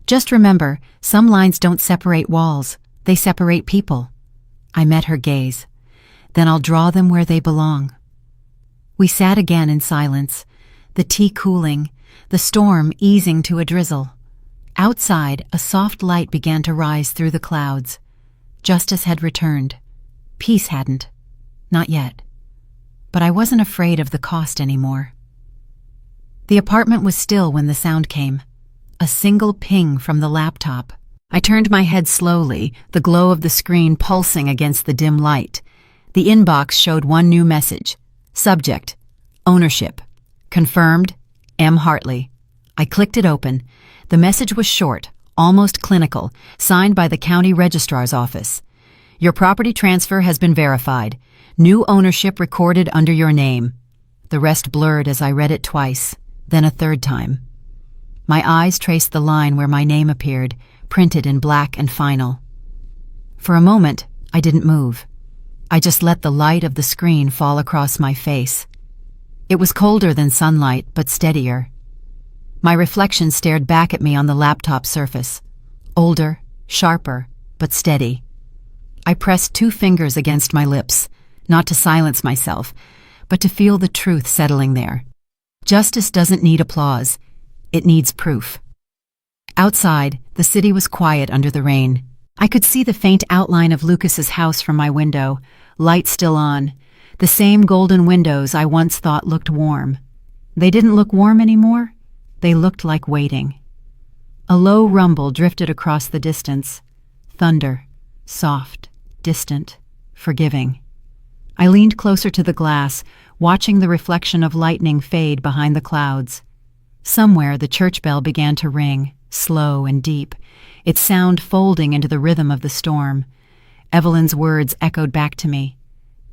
"Just remember, some lines don't separate walls, they separate people." I met her gaze. "Then I'll draw them where they belong." We sat again in silence, the tea cooling, the storm easing to a drizzle. Outside, a soft light began to rise through the clouds. Justice had returned. Peace hadn't. Not yet. But I wasn't afraid of the cost anymore. The apartment was still when the sound came. A single ping from the laptop. I turned my head slowly, the glow of the screen pulsing against the dim light. The inbox showed one new message. Subject: ownership. Confirmed: M. Hartley. I clicked it open. The message was short, almost clinical, signed by the county registrar's office. "Your property transfer has been verified. New ownership recorded under your name." The rest blurred as I read it twice, then a third time. My eyes traced the line where my name appeared, printed in black and final. For a moment, I didn't move. I just let the light of the screen fall across my face. It was colder than sunlight, but steadier. My reflection stared back at me on the laptop surface. Older, sharper, but steady. I pressed 2 fingers against my lips, not to silence myself, but to feel the truth settling there. Justice doesn't need applause. It needs proof. Outside, the city was quiet under the rain. I could see the faint outline of Lucas's house from my window, light still on, the same golden windows I once thought looked warm. They didn't look warm anymore. They looked like waiting. A low rumble drifted across the distance. Thunder, soft, distant, forgiving. I leaned closer to the glass, watching the reflection of lightning fade behind the clouds. Somewhere the church bell began to ring, slow and deep, its sound folding into the rhythm of the storm. Evelyn's words echoed back to me.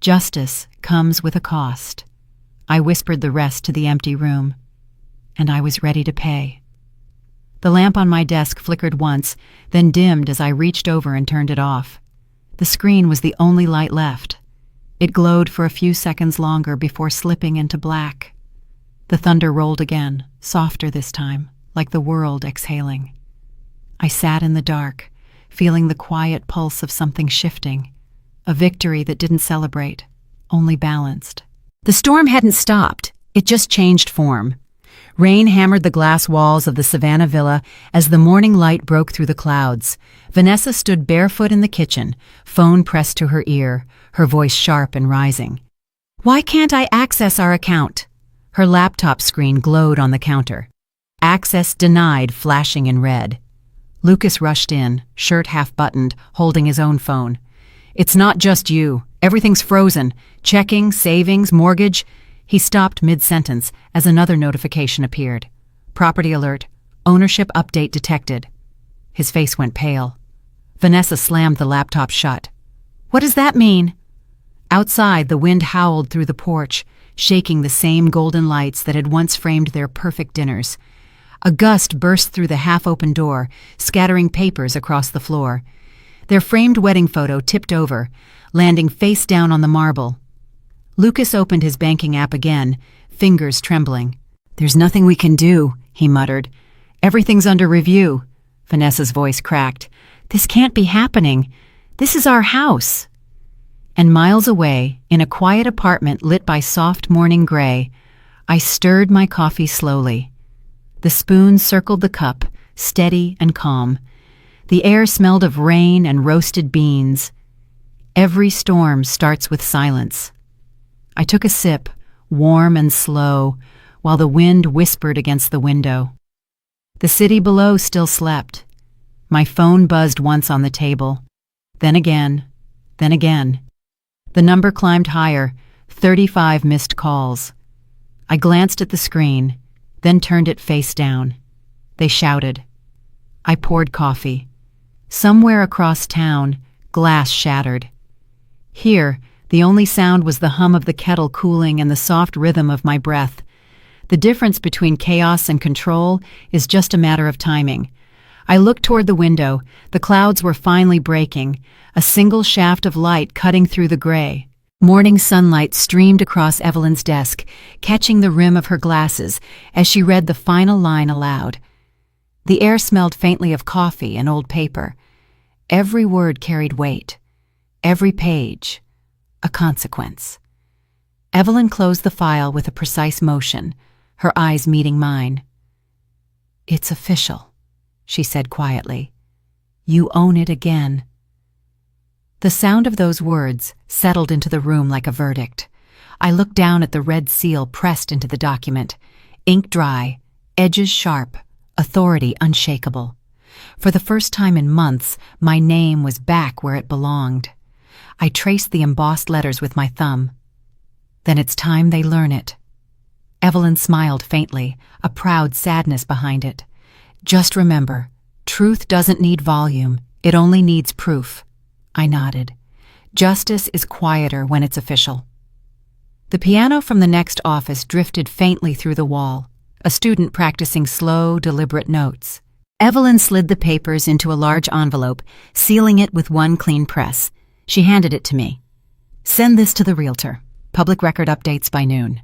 "Justice comes with a cost." I whispered the rest to the empty room. And I was ready to pay. The lamp on my desk flickered once, then dimmed as I reached over and turned it off. The screen was the only light left. It glowed for a few seconds longer before slipping into black. The thunder rolled again, softer this time, like the world exhaling. I sat in the dark, feeling the quiet pulse of something shifting, a victory that didn't celebrate, only balanced. The storm hadn't stopped, it just changed form. Rain hammered the glass walls of the Savannah villa as the morning light broke through the clouds. Vanessa stood barefoot in the kitchen, phone pressed to her ear, her voice sharp and rising. "Why can't I access our account?" Her laptop screen glowed on the counter. "Access denied," flashing in red. Lucas rushed in, shirt half buttoned, holding his own phone. "It's not just you. Everything's frozen. Checking, savings, mortgage." He stopped mid-sentence as another notification appeared. "Property alert. Ownership update detected." His face went pale. Vanessa slammed the laptop shut. "What does that mean?" Outside, the wind howled through the porch, shaking the same golden lights that had once framed their perfect dinners. A gust burst through the half-open door, scattering papers across the floor. Their framed wedding photo tipped over, landing face down on the marble. Lucas opened his banking app again, fingers trembling. "There's nothing we can do," he muttered. "Everything's under review." Vanessa's voice cracked. "This can't be happening. This is our house." And miles away, in a quiet apartment lit by soft morning gray, I stirred my coffee slowly. The spoon circled the cup, steady and calm. The air smelled of rain and roasted beans. Every storm starts with silence. I took a sip, warm and slow, while the wind whispered against the window. The city below still slept. My phone buzzed once on the table. Then again, then again. The number climbed higher, 35 missed calls. I glanced at the screen, then turned it face down. They shouted. I poured coffee. Somewhere across town, glass shattered. Here, the only sound was the hum of the kettle cooling and the soft rhythm of my breath. The difference between chaos and control is just a matter of timing. I looked toward the window. The clouds were finally breaking, a single shaft of light cutting through the gray. Morning sunlight streamed across Evelyn's desk, catching the rim of her glasses as she read the final line aloud. The air smelled faintly of coffee and old paper. Every word carried weight. Every page, a consequence. Evelyn closed the file with a precise motion, her eyes meeting mine. "It's official," she said quietly. "You own it again." The sound of those words settled into the room like a verdict. I looked down at the red seal pressed into the document, ink dry, edges sharp, authority unshakable. For the first time in months, my name was back where it belonged. I traced the embossed letters with my thumb. "Then it's time they learn it." Evelyn smiled faintly, a proud sadness behind it. "Just remember, truth doesn't need volume, it only needs proof." I nodded. Justice is quieter when it's official. The piano from the next office drifted faintly through the wall, a student practicing slow, deliberate notes. Evelyn slid the papers into a large envelope, sealing it with one clean press. She handed it to me. "Send this to the realtor. Public record updates by noon."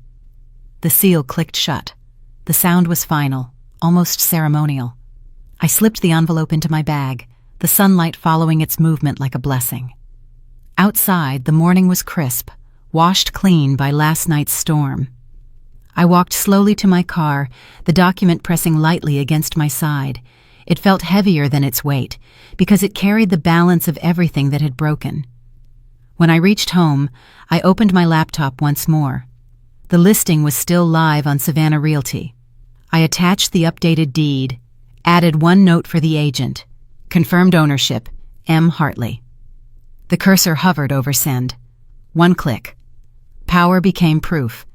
The seal clicked shut. The sound was final, almost ceremonial. I slipped the envelope into my bag, the sunlight following its movement like a blessing. Outside, the morning was crisp, washed clean by last night's storm. I walked slowly to my car, the document pressing lightly against my side. It felt heavier than its weight, because it carried the balance of everything that had broken. When I reached home, I opened my laptop once more. The listing was still live on Savannah Realty. I attached the updated deed, added one note for the agent. Confirmed ownership, M. Hartley. The cursor hovered over send. One click. Power became proof.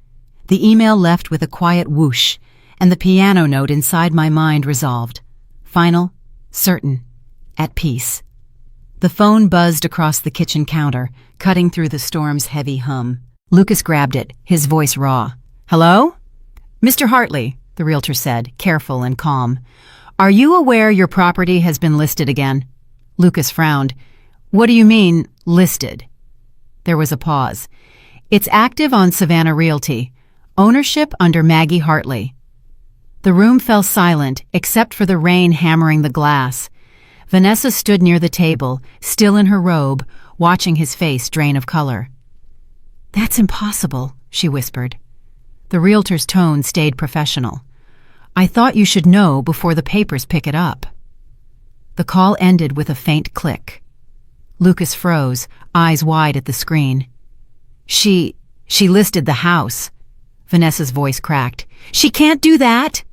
The email left with a quiet whoosh, and the piano note inside my mind resolved. Final, certain, at peace. The phone buzzed across the kitchen counter, cutting through the storm's heavy hum. Lucas grabbed it, his voice raw. "Hello?" "Mr. Hartley," the realtor said, careful and calm. "Are you aware your property has been listed again?" Lucas frowned. "What do you mean, listed?" There was a pause. "It's active on Savannah Realty. Ownership under Maggie Hartley." The room fell silent, except for the rain hammering the glass. Vanessa stood near the table, still in her robe, watching his face drain of color. "That's impossible," she whispered. The realtor's tone stayed professional. "I thought you should know before the papers pick it up." The call ended with a faint click. Lucas froze, eyes wide at the screen. She listed the house." Vanessa's voice cracked. "She can't do that!"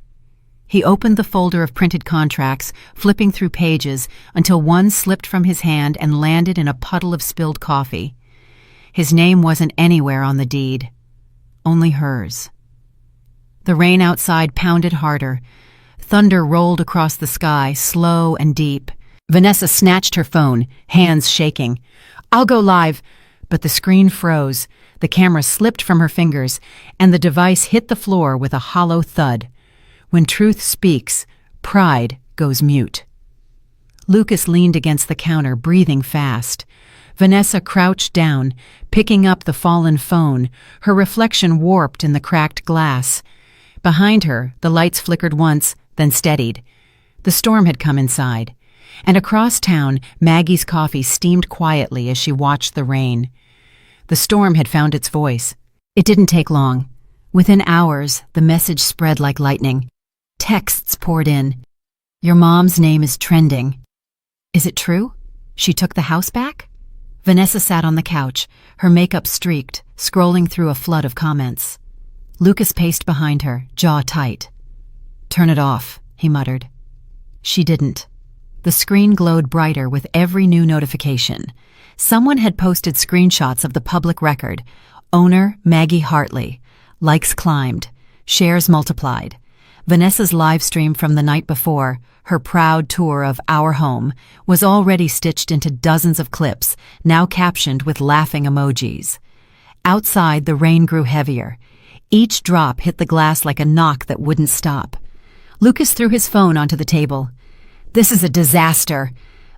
He opened the folder of printed contracts, flipping through pages until one slipped from his hand and landed in a puddle of spilled coffee. His name wasn't anywhere on the deed. Only hers. The rain outside pounded harder. Thunder rolled across the sky, slow and deep. Vanessa snatched her phone, hands shaking. "I'll go live." But the screen froze, the camera slipped from her fingers, and the device hit the floor with a hollow thud. When truth speaks, pride goes mute. Lucas leaned against the counter, breathing fast. Vanessa crouched down, picking up the fallen phone, her reflection warped in the cracked glass. Behind her, the lights flickered once, then steadied. The storm had come inside. And across town, Maggie's coffee steamed quietly as she watched the rain. The storm had found its voice. It didn't take long. Within hours, the message spread like lightning. Texts poured in. "Your mom's name is trending." Is it true? She took the house back? Vanessa sat on the couch, her makeup streaked, scrolling through a flood of comments. Lucas paced behind her, jaw tight. "Turn it off," he muttered. She didn't. The screen glowed brighter with every new notification. Someone had posted screenshots of the public record. Owner Maggie Hartley. Likes climbed. Shares multiplied. Vanessa's live stream from the night before, her proud tour of our home, was already stitched into dozens of clips, now captioned with laughing emojis. Outside, the rain grew heavier. Each drop hit the glass like a knock that wouldn't stop. Lucas threw his phone onto the table. "This is a disaster."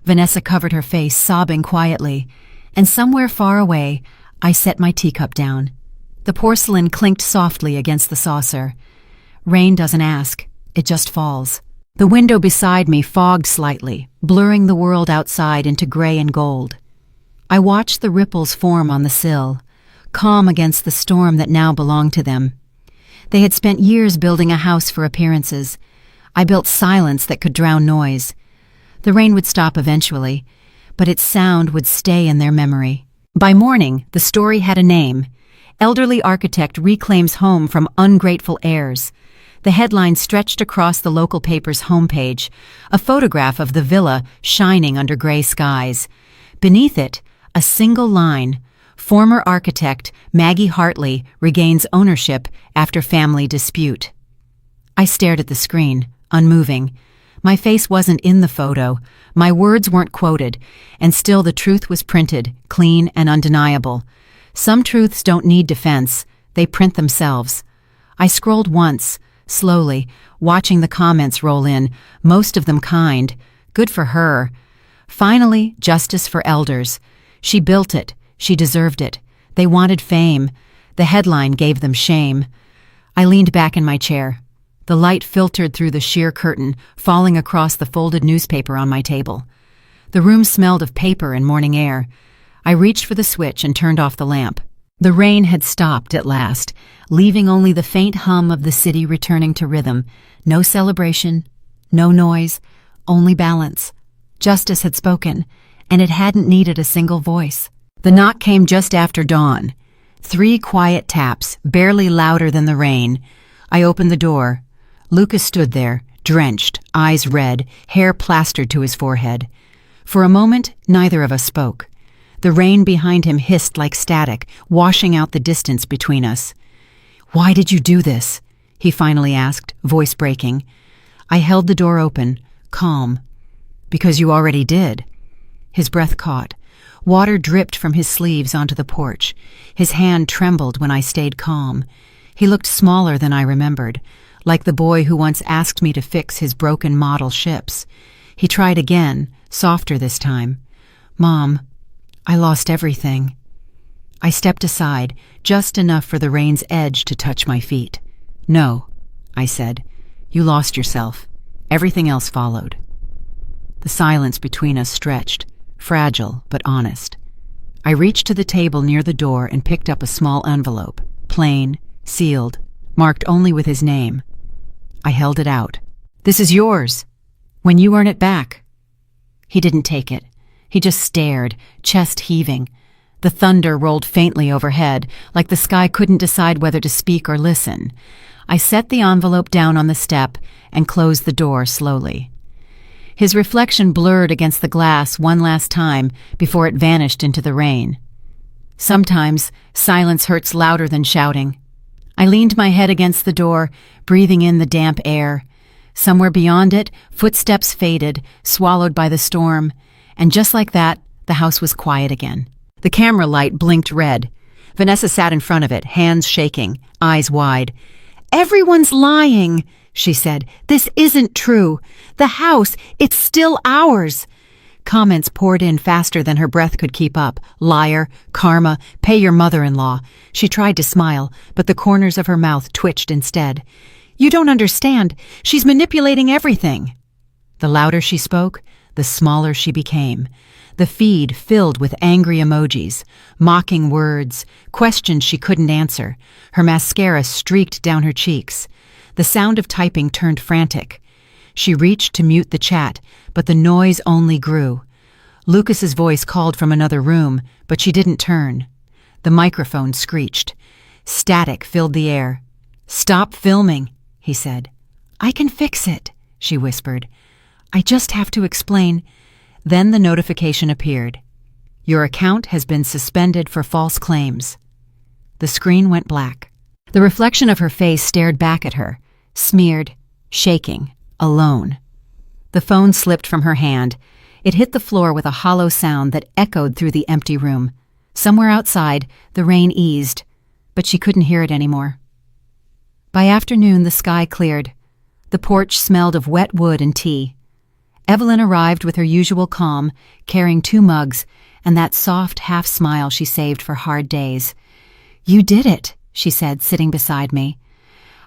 Vanessa covered her face, sobbing quietly. And somewhere far away, I set my teacup down. The porcelain clinked softly against the saucer. Rain doesn't ask, it just falls. The window beside me fogged slightly, blurring the world outside into gray and gold. I watched the ripples form on the sill, calm against the storm that now belonged to them. They had spent years building a house for appearances. I built silence that could drown noise. The rain would stop eventually, but its sound would stay in their memory. By morning, the story had a name. Elderly architect reclaims home from ungrateful heirs. The headline stretched across the local paper's homepage, a photograph of the villa shining under gray skies. Beneath it, a single line: former architect Maggie Hartley regains ownership after family dispute. I stared at the screen, unmoving. My face wasn't in the photo, my words weren't quoted, and still the truth was printed, clean and undeniable. Some truths don't need defense, they print themselves. I scrolled once, slowly, watching the comments roll in, most of them kind. Good for her. Finally, justice for elders. She built it, she deserved it. They wanted fame. The headline gave them shame. I leaned back in my chair. The light filtered through the sheer curtain, falling across the folded newspaper on my table. The room smelled of paper and morning air. I reached for the switch and turned off the lamp. The rain had stopped at last, leaving only the faint hum of the city returning to rhythm. No celebration, no noise, only balance. Justice had spoken, and it hadn't needed a single voice. The knock came just after dawn. 3 quiet taps, barely louder than the rain. I opened the door. Lucas stood there, drenched, eyes red, hair plastered to his forehead. For a moment, neither of us spoke. The rain behind him hissed like static, washing out the distance between us. "Why did you do this?" he finally asked, voice breaking. I held the door open, calm. "Because you already did." His breath caught. Water dripped from his sleeves onto the porch. His hand trembled when I stayed calm. He looked smaller than I remembered, like the boy who once asked me to fix his broken model ships. He tried again, softer this time. "Mom, I lost everything." I stepped aside, just enough for the rain's edge to touch my feet. "No," I said. "You lost yourself. Everything else followed." The silence between us stretched, fragile but honest. I reached to the table near the door and picked up a small envelope, plain, sealed, marked only with his name. I held it out. "This is yours. When you earn it back." He didn't take it. He just stared, chest heaving. The thunder rolled faintly overhead, like the sky couldn't decide whether to speak or listen. I set the envelope down on the step and closed the door slowly. His reflection blurred against the glass one last time before it vanished into the rain. Sometimes silence hurts louder than shouting. I leaned my head against the door, breathing in the damp air. Somewhere beyond it, footsteps faded, swallowed by the storm, and just like that, the house was quiet again. The camera light blinked red. Vanessa sat in front of it, hands shaking, eyes wide. "Everyone's lying," she said. "This isn't true. The house, it's still ours." Comments poured in faster than her breath could keep up. "Liar, karma, pay your mother-in-law." She tried to smile, but the corners of her mouth twitched instead. You don't understand. She's manipulating everything." The louder she spoke, the smaller she became. The feed filled with angry emojis, mocking words, questions she couldn't answer. Her mascara streaked down her cheeks. The sound of typing turned frantic. She reached to mute the chat, but the noise only grew. Lucas's voice called from another room, but she didn't turn. The microphone screeched. Static filled the air. "Stop filming," he said. "I can fix it," she whispered. "I just have to explain." Then the notification appeared. "Your account has been suspended for false claims." The screen went black. The reflection of her face stared back at her, smeared, shaking, alone. The phone slipped from her hand. It hit the floor with a hollow sound that echoed through the empty room. Somewhere outside, the rain eased, but she couldn't hear it anymore. By afternoon, the sky cleared. The porch smelled of wet wood and tea. Evelyn arrived with her usual calm, carrying 2 mugs and that soft half-smile she saved for hard days. "You did it," she said, sitting beside me.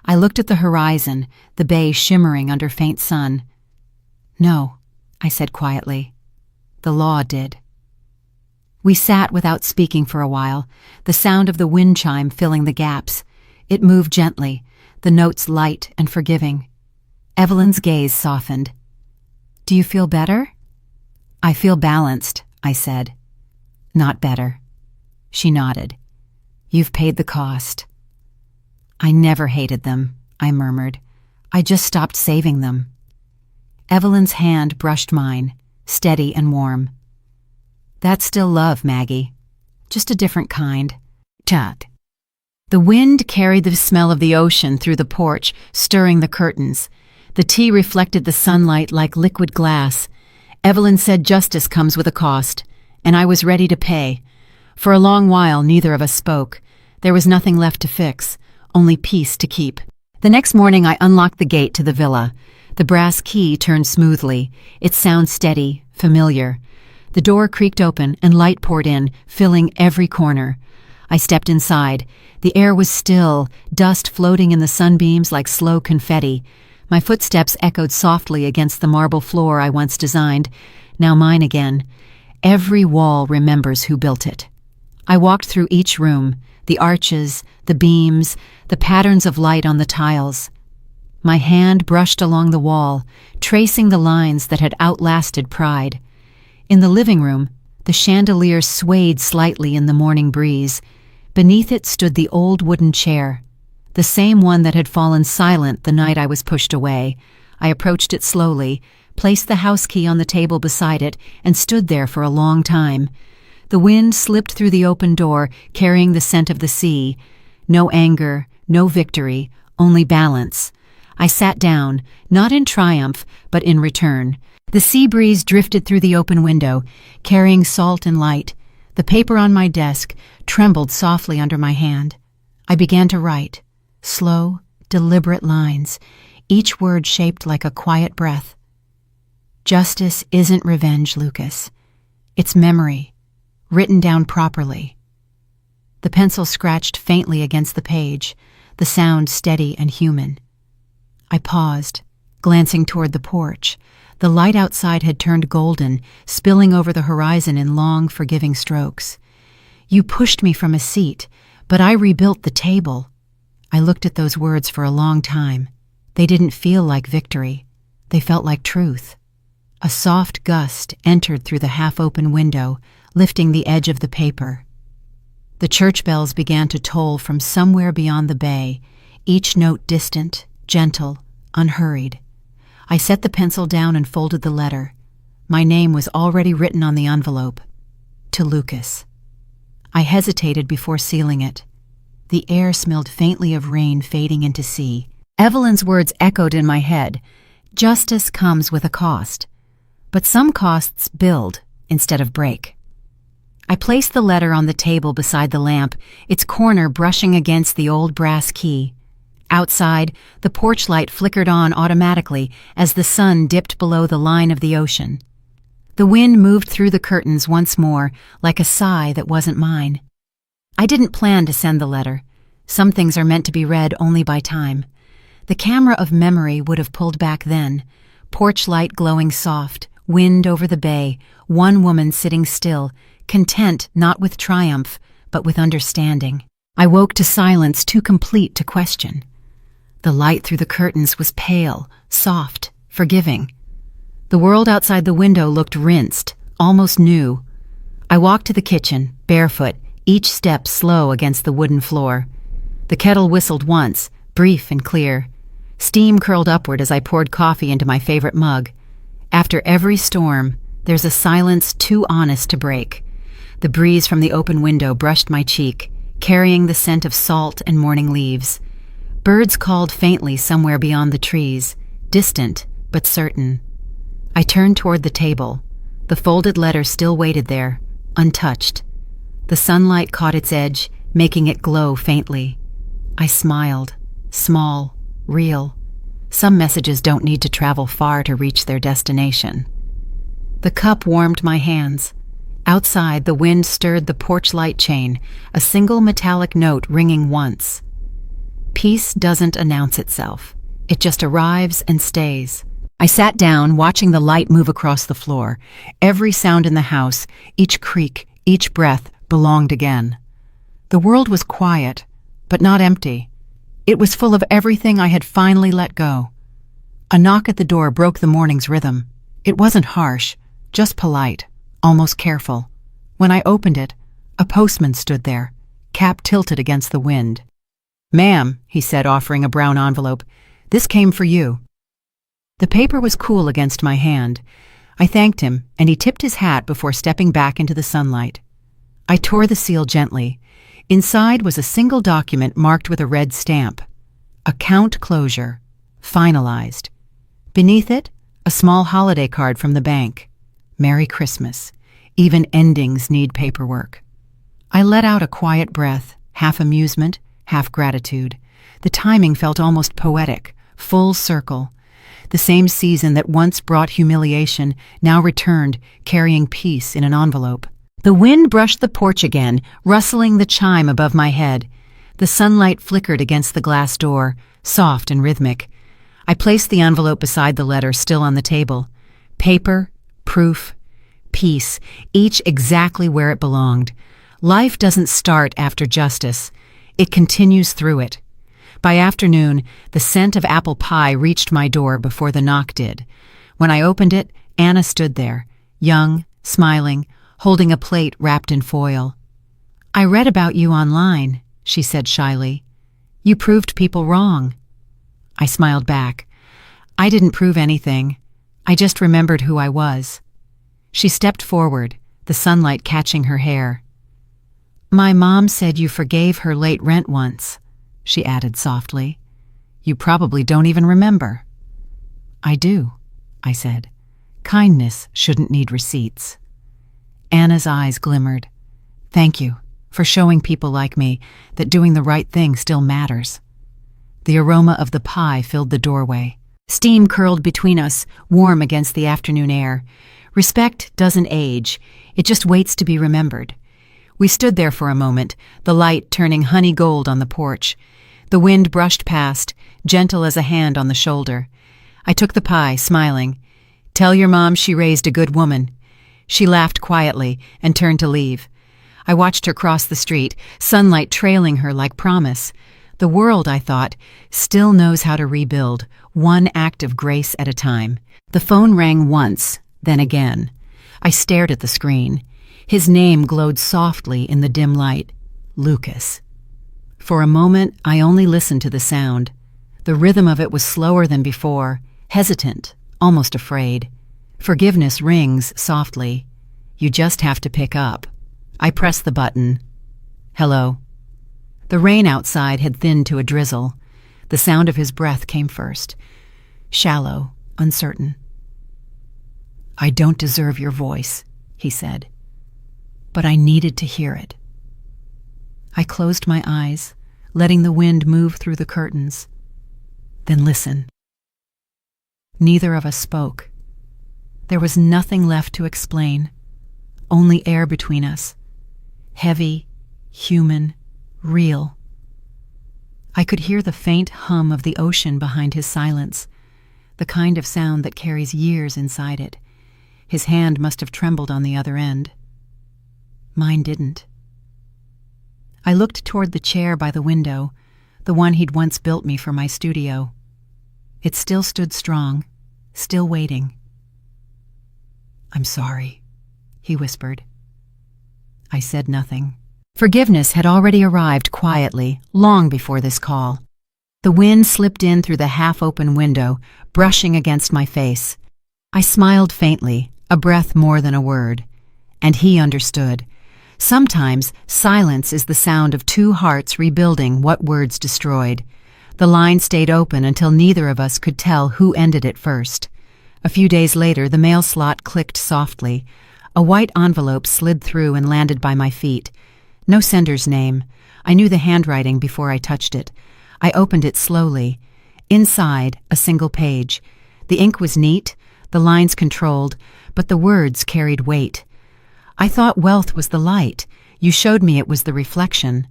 I looked at the horizon, the bay shimmering under faint sun. "No," I said quietly. "The law did." We sat without speaking for a while, the sound of the wind chime filling the gaps. It moved gently, the notes light and forgiving. Evelyn's gaze softened. "Do you feel better?" "I feel balanced," I said. "Not better." She nodded. "You've paid the cost." "I never hated them," I murmured. "I just stopped saving them." Evelyn's hand brushed mine, steady and warm. "That's still love, Maggie. Just a different kind." Tut. The wind carried the smell of the ocean through the porch, stirring the curtains. The tea reflected the sunlight like liquid glass. Evelyn said justice comes with a cost, and I was ready to pay. For a long while, neither of us spoke. There was nothing left to fix, only peace to keep. The next morning, I unlocked the gate to the villa. The brass key turned smoothly, its sound steady, familiar. The door creaked open and light poured in, filling every corner. I stepped inside. The air was still, dust floating in the sunbeams like slow confetti. My footsteps echoed softly against the marble floor I once designed, now mine again. Every wall remembers who built it. I walked through each room, the arches, the beams, the patterns of light on the tiles. My hand brushed along the wall, tracing the lines that had outlasted pride. In the living room, the chandelier swayed slightly in the morning breeze. Beneath it stood the old wooden chair, the same one that had fallen silent the night I was pushed away. I approached it slowly, placed the house key on the table beside it, and stood there for a long time. The wind slipped through the open door, carrying the scent of the sea. No anger, no victory, only balance. I sat down, not in triumph, but in return. The sea breeze drifted through the open window, carrying salt and light. The paper on my desk trembled softly under my hand. I began to write. Slow, deliberate lines, each word shaped like a quiet breath. Justice isn't revenge, Lucas. It's memory, written down properly. The pencil scratched faintly against the page, the sound steady and human. I paused, glancing toward the porch. The light outside had turned golden, spilling over the horizon in long, forgiving strokes. You pushed me from a seat, but I rebuilt the table. I looked at those words for a long time. They didn't feel like victory. They felt like truth. A soft gust entered through the half-open window, lifting the edge of the paper. The church bells began to toll from somewhere beyond the bay, each note distant, gentle, unhurried. I set the pencil down and folded the letter. My name was already written on the envelope. To Lucas. I hesitated before sealing it. The air smelled faintly of rain fading into sea. Evelyn's words echoed in my head. Justice comes with a cost. But some costs build instead of break. I placed the letter on the table beside the lamp, its corner brushing against the old brass key. Outside, the porch light flickered on automatically as the sun dipped below the line of the ocean. The wind moved through the curtains once more, like a sigh that wasn't mine. I didn't plan to send the letter. Some things are meant to be read only by time. The camera of memory would have pulled back then. Porch light glowing soft, wind over the bay, one woman sitting still, content not with triumph, but with understanding. I woke to silence too complete to question. The light through the curtains was pale, soft, forgiving. The world outside the window looked rinsed, almost new. I walked to the kitchen, barefoot, each step slow against the wooden floor. The kettle whistled once, brief and clear. Steam curled upward as I poured coffee into my favorite mug. After every storm, there's a silence too honest to break. The breeze from the open window brushed my cheek, carrying the scent of salt and morning leaves. Birds called faintly somewhere beyond the trees, distant but certain. I turned toward the table. The folded letter still waited there, untouched. The sunlight caught its edge, making it glow faintly. I smiled, small, real. Some messages don't need to travel far to reach their destination. The cup warmed my hands. Outside, the wind stirred the porch light chain, a single metallic note ringing once. Peace doesn't announce itself. It just arrives and stays. I sat down, watching the light move across the floor. Every sound in the house, each creak, each breath, belonged again. The world was quiet, but not empty. It was full of everything I had finally let go. A knock at the door broke the morning's rhythm. It wasn't harsh, just polite, almost careful. When I opened it, a postman stood there, cap tilted against the wind. "Ma'am," he said, offering a brown envelope, "this came for you." The paper was cool against my hand. I thanked him, and he tipped his hat before stepping back into the sunlight. I tore the seal gently. Inside was a single document marked with a red stamp. Account closure. Finalized. Beneath it, a small holiday card from the bank. Merry Christmas. Even endings need paperwork. I let out a quiet breath, half amusement, half gratitude. The timing felt almost poetic, full circle. The same season that once brought humiliation now returned, carrying peace in an envelope. The wind brushed the porch again, rustling the chime above my head. The sunlight flickered against the glass door, soft and rhythmic. I placed the envelope beside the letter still on the table. Paper, proof, peace, each exactly where it belonged. Life doesn't start after justice. It continues through it. By afternoon, the scent of apple pie reached my door before the knock did. When I opened it, Anna stood there, young, smiling, holding a plate wrapped in foil. "I read about you online," she said shyly. "You proved people wrong." I smiled back. I didn't prove anything. I just remembered who I was. She stepped forward, the sunlight catching her hair. "My mom said you forgave her late rent once," she added softly. "You probably don't even remember." "I do," I said. "Kindness shouldn't need receipts." Anna's eyes glimmered. "Thank you for showing people like me that doing the right thing still matters." The aroma of the pie filled the doorway. Steam curled between us, warm against the afternoon air. Respect doesn't age. It just waits to be remembered. We stood there for a moment, the light turning honey gold on the porch. The wind brushed past, gentle as a hand on the shoulder. I took the pie, smiling. "Tell your mom she raised a good woman." She laughed quietly and turned to leave. I watched her cross the street, sunlight trailing her like promise. The world, I thought, still knows how to rebuild, one act of grace at a time. The phone rang once, then again. I stared at the screen. His name glowed softly in the dim light. Lucas. For a moment, I only listened to the sound. The rhythm of it was slower than before, hesitant, almost afraid. Forgiveness rings softly. You just have to pick up. I pressed the button. "Hello." The rain outside had thinned to a drizzle. The sound of his breath came first. Shallow, uncertain. "I don't deserve your voice," he said. But I needed to hear it. I closed my eyes, letting the wind move through the curtains. "Then listen." Neither of us spoke. There was nothing left to explain, only air between us. Heavy, human, real. I could hear the faint hum of the ocean behind his silence, the kind of sound that carries years inside it. His hand must have trembled on the other end. Mine didn't. I looked toward the chair by the window, the one he'd once built me for my studio. It still stood strong, still waiting. "I'm sorry," he whispered. I said nothing. Forgiveness had already arrived quietly, long before this call. The wind slipped in through the half-open window, brushing against my face. I smiled faintly, a breath more than a word. And he understood. Sometimes silence is the sound of two hearts rebuilding what words destroyed. The line stayed open until neither of us could tell who ended it first. A few days later, the mail slot clicked softly. A white envelope slid through and landed by my feet. No sender's name. I knew the handwriting before I touched it. I opened it slowly. Inside, a single page. The ink was neat, the lines controlled, but the words carried weight. "I thought wealth was the light. You showed me it was the reflection."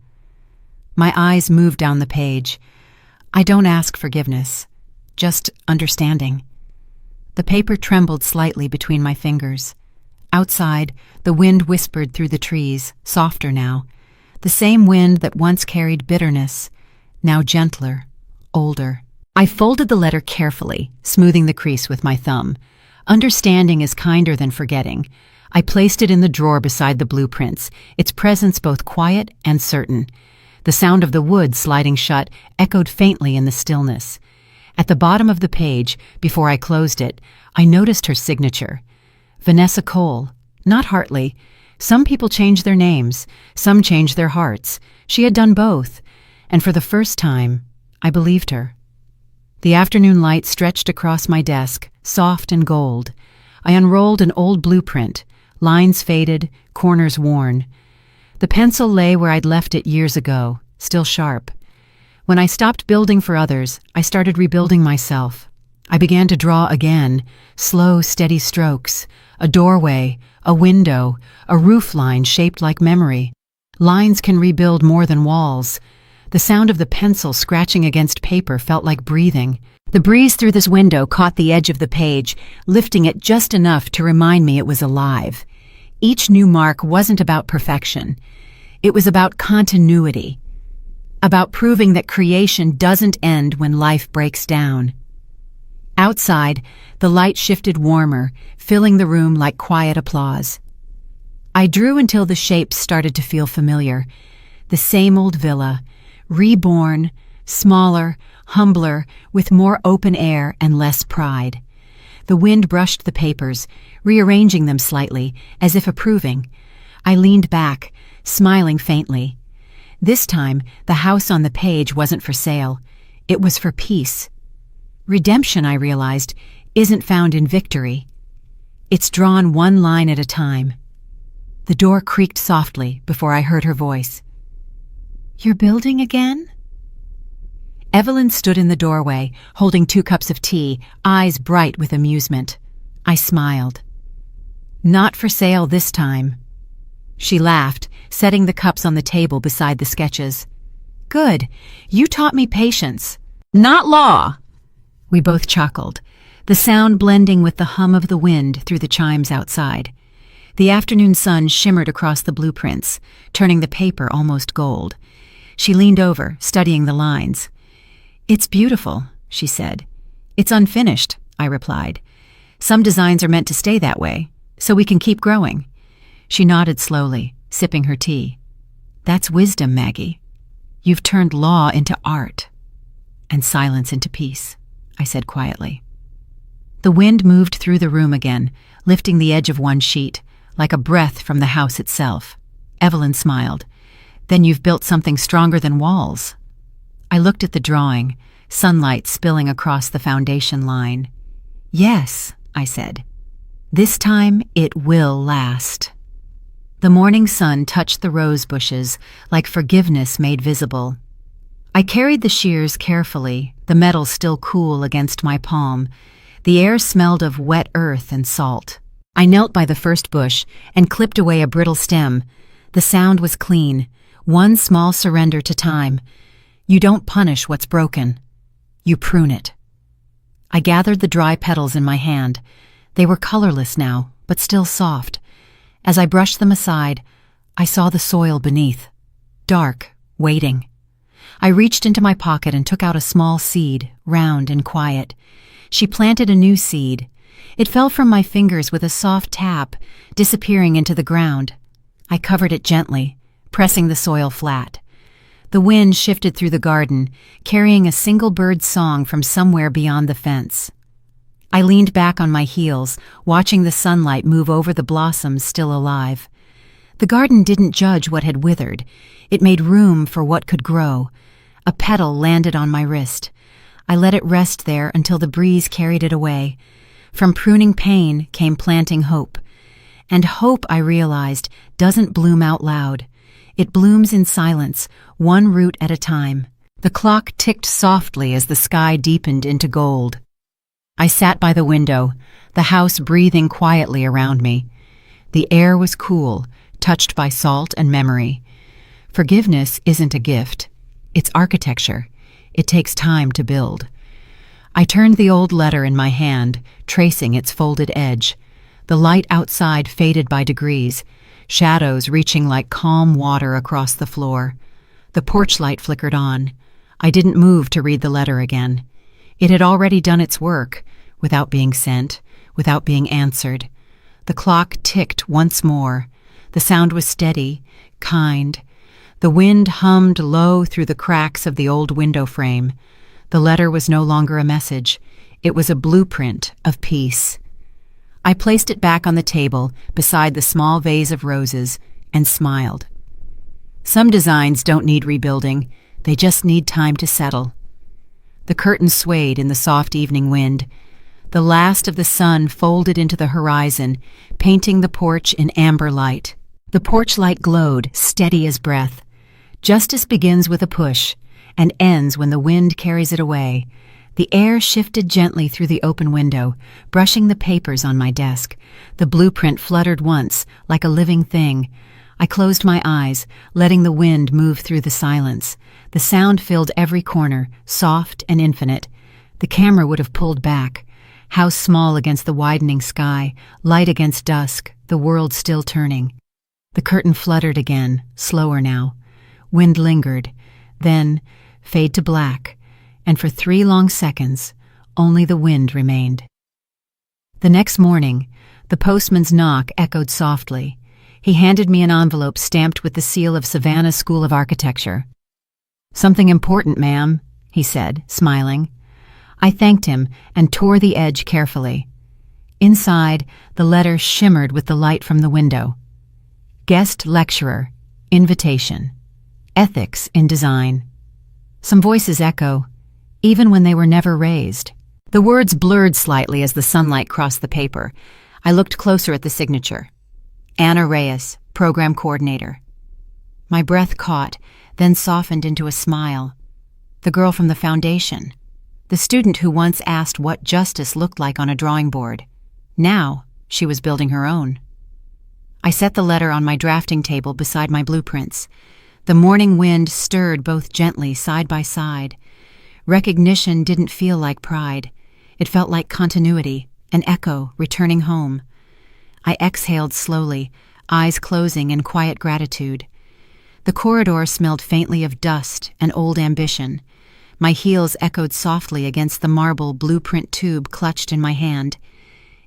My eyes moved down the page. "I don't ask forgiveness, just understanding." The paper trembled slightly between my fingers. Outside, the wind whispered through the trees, softer now. The same wind that once carried bitterness, now gentler, older. I folded the letter carefully, smoothing the crease with my thumb. Understanding is kinder than forgetting. I placed it in the drawer beside the blueprints, its presence both quiet and certain. The sound of the wood sliding shut echoed faintly in the stillness. At the bottom of the page, before I closed it, I noticed her signature. Vanessa Cole, not Hartley. Some people change their names, some change their hearts. She had done both, and for the first time, I believed her. The afternoon light stretched across my desk, soft and gold. I unrolled an old blueprint, lines faded, corners worn. The pencil lay where I'd left it years ago, still sharp. When I stopped building for others, I started rebuilding myself. I began to draw again, slow, steady strokes. A doorway, a window, a roof line shaped like memory. Lines can rebuild more than walls. The sound of the pencil scratching against paper felt like breathing. The breeze through this window caught the edge of the page, lifting it just enough to remind me it was alive. Each new mark wasn't about perfection. It was about continuity. About proving that creation doesn't end when life breaks down. Outside, the light shifted warmer, filling the room like quiet applause. I drew until the shapes started to feel familiar. The same old villa, reborn, smaller, humbler, with more open air and less pride. The wind brushed the papers, rearranging them slightly, as if approving. I leaned back, smiling faintly. This time, the house on the page wasn't for sale. It was for peace. Redemption, I realized, isn't found in victory. It's drawn one line at a time. The door creaked softly before I heard her voice. "You're building again?" Evelyn stood in the doorway, holding 2 cups of tea, eyes bright with amusement. I smiled. "Not for sale this time." She laughed, setting the cups on the table beside the sketches. "Good. You taught me patience. Not law." We both chuckled, the sound blending with the hum of the wind through the chimes outside. The afternoon sun shimmered across the blueprints, turning the paper almost gold. She leaned over, studying the lines. "It's beautiful," she said. "It's unfinished," I replied. "Some designs are meant to stay that way, so we can keep growing." She nodded slowly, sipping her tea. "That's wisdom, Maggie. You've turned law into art, and silence into peace," I said quietly. The wind moved through the room again, lifting the edge of one sheet, like a breath from the house itself. Evelyn smiled. "Then you've built something stronger than walls." I looked at the drawing, sunlight spilling across the foundation line. "Yes," I said. "This time it will last." The morning sun touched the rose bushes, like forgiveness made visible. I carried the shears carefully, the metal still cool against my palm. The air smelled of wet earth and salt. I knelt by the first bush and clipped away a brittle stem. The sound was clean, one small surrender to time. You don't punish what's broken. You prune it. I gathered the dry petals in my hand. They were colorless now, but still soft. As I brushed them aside, I saw the soil beneath. Dark, waiting. I reached into my pocket and took out a small seed, round and quiet. She planted a new seed. It fell from my fingers with a soft tap, disappearing into the ground. I covered it gently, pressing the soil flat. The wind shifted through the garden, carrying a single bird's song from somewhere beyond the fence. I leaned back on my heels, watching the sunlight move over the blossoms still alive. The garden didn't judge what had withered. It made room for what could grow. A petal landed on my wrist. I let it rest there until the breeze carried it away. From pruning pain came planting hope. And hope, I realized, doesn't bloom out loud. It blooms in silence, one root at a time. The clock ticked softly as the sky deepened into gold. I sat by the window, the house breathing quietly around me. The air was cool, touched by salt and memory. Forgiveness isn't a gift. It's architecture. It takes time to build. I turned the old letter in my hand, tracing its folded edge. The light outside faded by degrees, shadows reaching like calm water across the floor. The porch light flickered on. I didn't move to read the letter again. It had already done its work, without being sent, without being answered. The clock ticked once more. The sound was steady, kind. The wind hummed low through the cracks of the old window frame. The letter was no longer a message. It was a blueprint of peace. I placed it back on the table beside the small vase of roses and smiled. Some designs don't need rebuilding. They just need time to settle. The curtains swayed in the soft evening wind. The last of the sun folded into the horizon, painting the porch in amber light. The porch light glowed, steady as breath. Justice begins with a push and ends when the wind carries it away. The air shifted gently through the open window, brushing the papers on my desk. The blueprint fluttered once, like a living thing. I closed my eyes, letting the wind move through the silence. The sound filled every corner, soft and infinite. The camera would have pulled back. House small against the widening sky, light against dusk, the world still turning. The curtain fluttered again, slower now. Wind lingered, then fade to black, and for 3 long seconds, only the wind remained. The next morning, the postman's knock echoed softly. He handed me an envelope stamped with the seal of Savannah School of Architecture. "Something important, ma'am," he said, smiling. I thanked him and tore the edge carefully. Inside, the letter shimmered with the light from the window. Guest lecturer, invitation, ethics in design. Some voices echo, even when they were never raised. The words blurred slightly as the sunlight crossed the paper. I looked closer at the signature. Anna Reyes, Program Coordinator. My breath caught, then softened into a smile. The girl from the foundation. The student who once asked what justice looked like on a drawing board. Now, she was building her own. I set the letter on my drafting table beside my blueprints. The morning wind stirred both gently, side by side. Recognition didn't feel like pride. It felt like continuity, an echo returning home. I exhaled slowly, eyes closing in quiet gratitude. The corridor smelled faintly of dust and old ambition. My heels echoed softly against the marble blueprint tube clutched in my hand.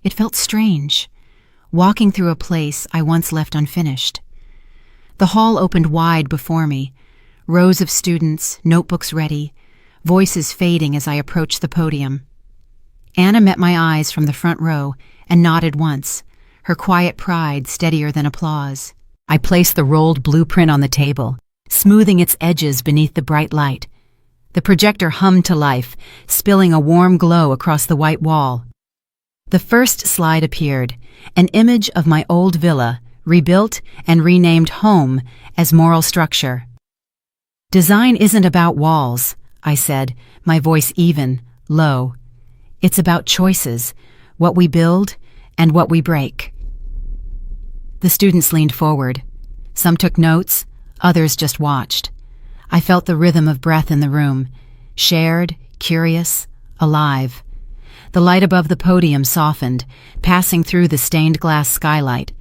It felt strange, walking through a place I once left unfinished. The hall opened wide before me, rows of students, notebooks ready, voices fading as I approached the podium. Anna met my eyes from the front row and nodded once, her quiet pride steadier than applause. I placed the rolled blueprint on the table, smoothing its edges beneath the bright light. The projector hummed to life, spilling a warm glow across the white wall. The first slide appeared, an image of my old villa, rebuilt and renamed home as moral structure. "Design isn't about walls," I said, my voice even, low. "It's about choices, what we build and what we break." The students leaned forward. Some took notes, others just watched. I felt the rhythm of breath in the room, shared, curious, alive. The light above the podium softened, passing through the stained glass skylight.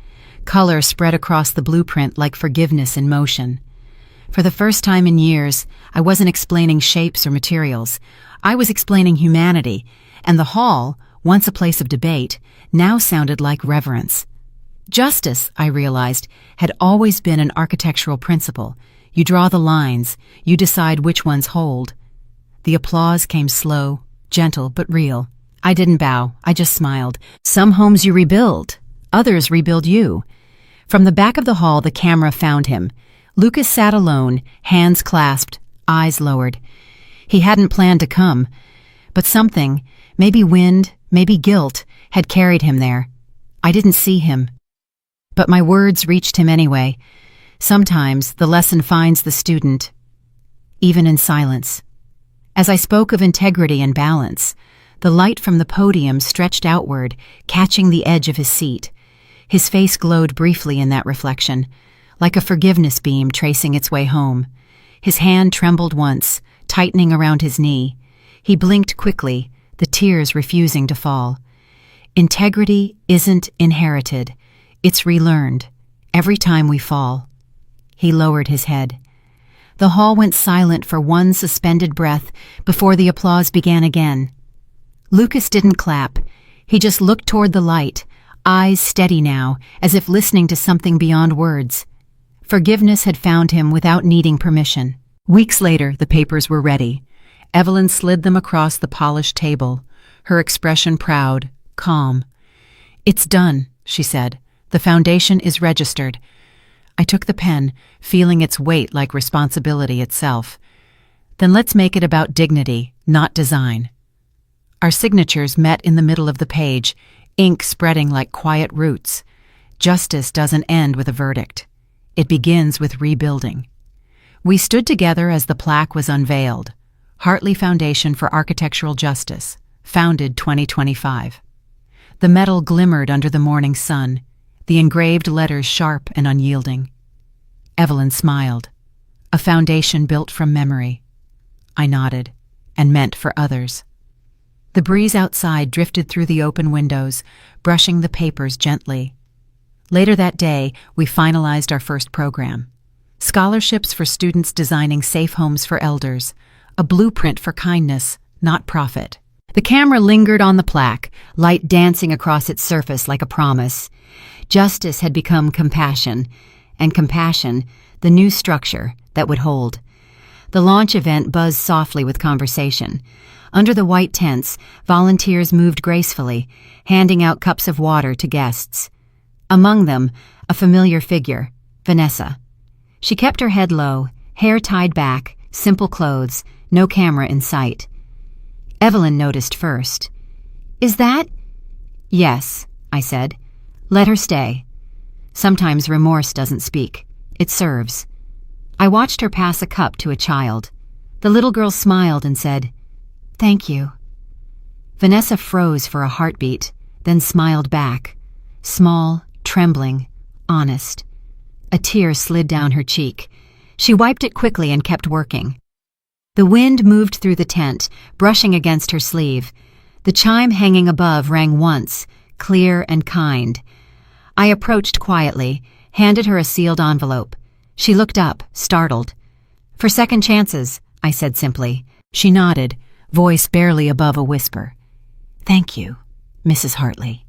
Color spread across the blueprint like forgiveness in motion. For the first time in years, I wasn't explaining shapes or materials. I was explaining humanity, and the hall, once a place of debate, now sounded like reverence. Justice, I realized, had always been an architectural principle. You draw the lines, you decide which ones hold. The applause came slow, gentle, but real. I didn't bow, I just smiled. Some homes you rebuild, others rebuild you. From the back of the hall, the camera found him. Lucas sat alone, hands clasped, eyes lowered. He hadn't planned to come, but something, maybe wind, maybe guilt, had carried him there. I didn't see him, but my words reached him anyway. Sometimes the lesson finds the student, even in silence. As I spoke of integrity and balance, the light from the podium stretched outward, catching the edge of his seat. His face glowed briefly in that reflection, like a forgiveness beam tracing its way home. His hand trembled once, tightening around his knee. He blinked quickly, the tears refusing to fall. Integrity isn't inherited, it's relearned, every time we fall. He lowered his head. The hall went silent for one suspended breath before the applause began again. Lucas didn't clap. He just looked toward the light, eyes steady now, as if listening to something beyond words. Forgiveness had found him without needing permission. Weeks later, the papers were ready. Evelyn slid them across the polished table, her expression proud, calm. "It's done," she said. "The foundation is registered." I took the pen, feeling its weight like responsibility itself. "Then let's make it about dignity, not design." Our signatures met in the middle of the page, ink spreading like quiet roots. Justice doesn't end with a verdict. It begins with rebuilding. We stood together as the plaque was unveiled. Hartley Foundation for Architectural Justice, founded 2025. The metal glimmered under the morning sun, the engraved letters sharp and unyielding. Evelyn smiled. A foundation built from memory. I nodded, and meant for others. The breeze outside drifted through the open windows, brushing the papers gently. Later that day, we finalized our first program. Scholarships for students designing safe homes for elders, a blueprint for kindness, not profit. The camera lingered on the plaque, light dancing across its surface like a promise. Justice had become compassion, and compassion, the new structure that would hold. The launch event buzzed softly with conversation. Under the white tents, volunteers moved gracefully, handing out cups of water to guests. Among them, a familiar figure, Vanessa. She kept her head low, hair tied back, simple clothes, no camera in sight. Evelyn noticed first. "Is that—" "Yes," I said. "Let her stay." Sometimes remorse doesn't speak. It serves. I watched her pass a cup to a child. The little girl smiled and said, "Thank you." Vanessa froze for a heartbeat, then smiled back. Small, trembling, honest. A tear slid down her cheek. She wiped it quickly and kept working. The wind moved through the tent, brushing against her sleeve. The chime hanging above rang once, clear and kind. I approached quietly, handed her a sealed envelope. She looked up, startled. "For second chances," I said simply. She nodded, voice barely above a whisper. "Thank you, Mrs. Hartley."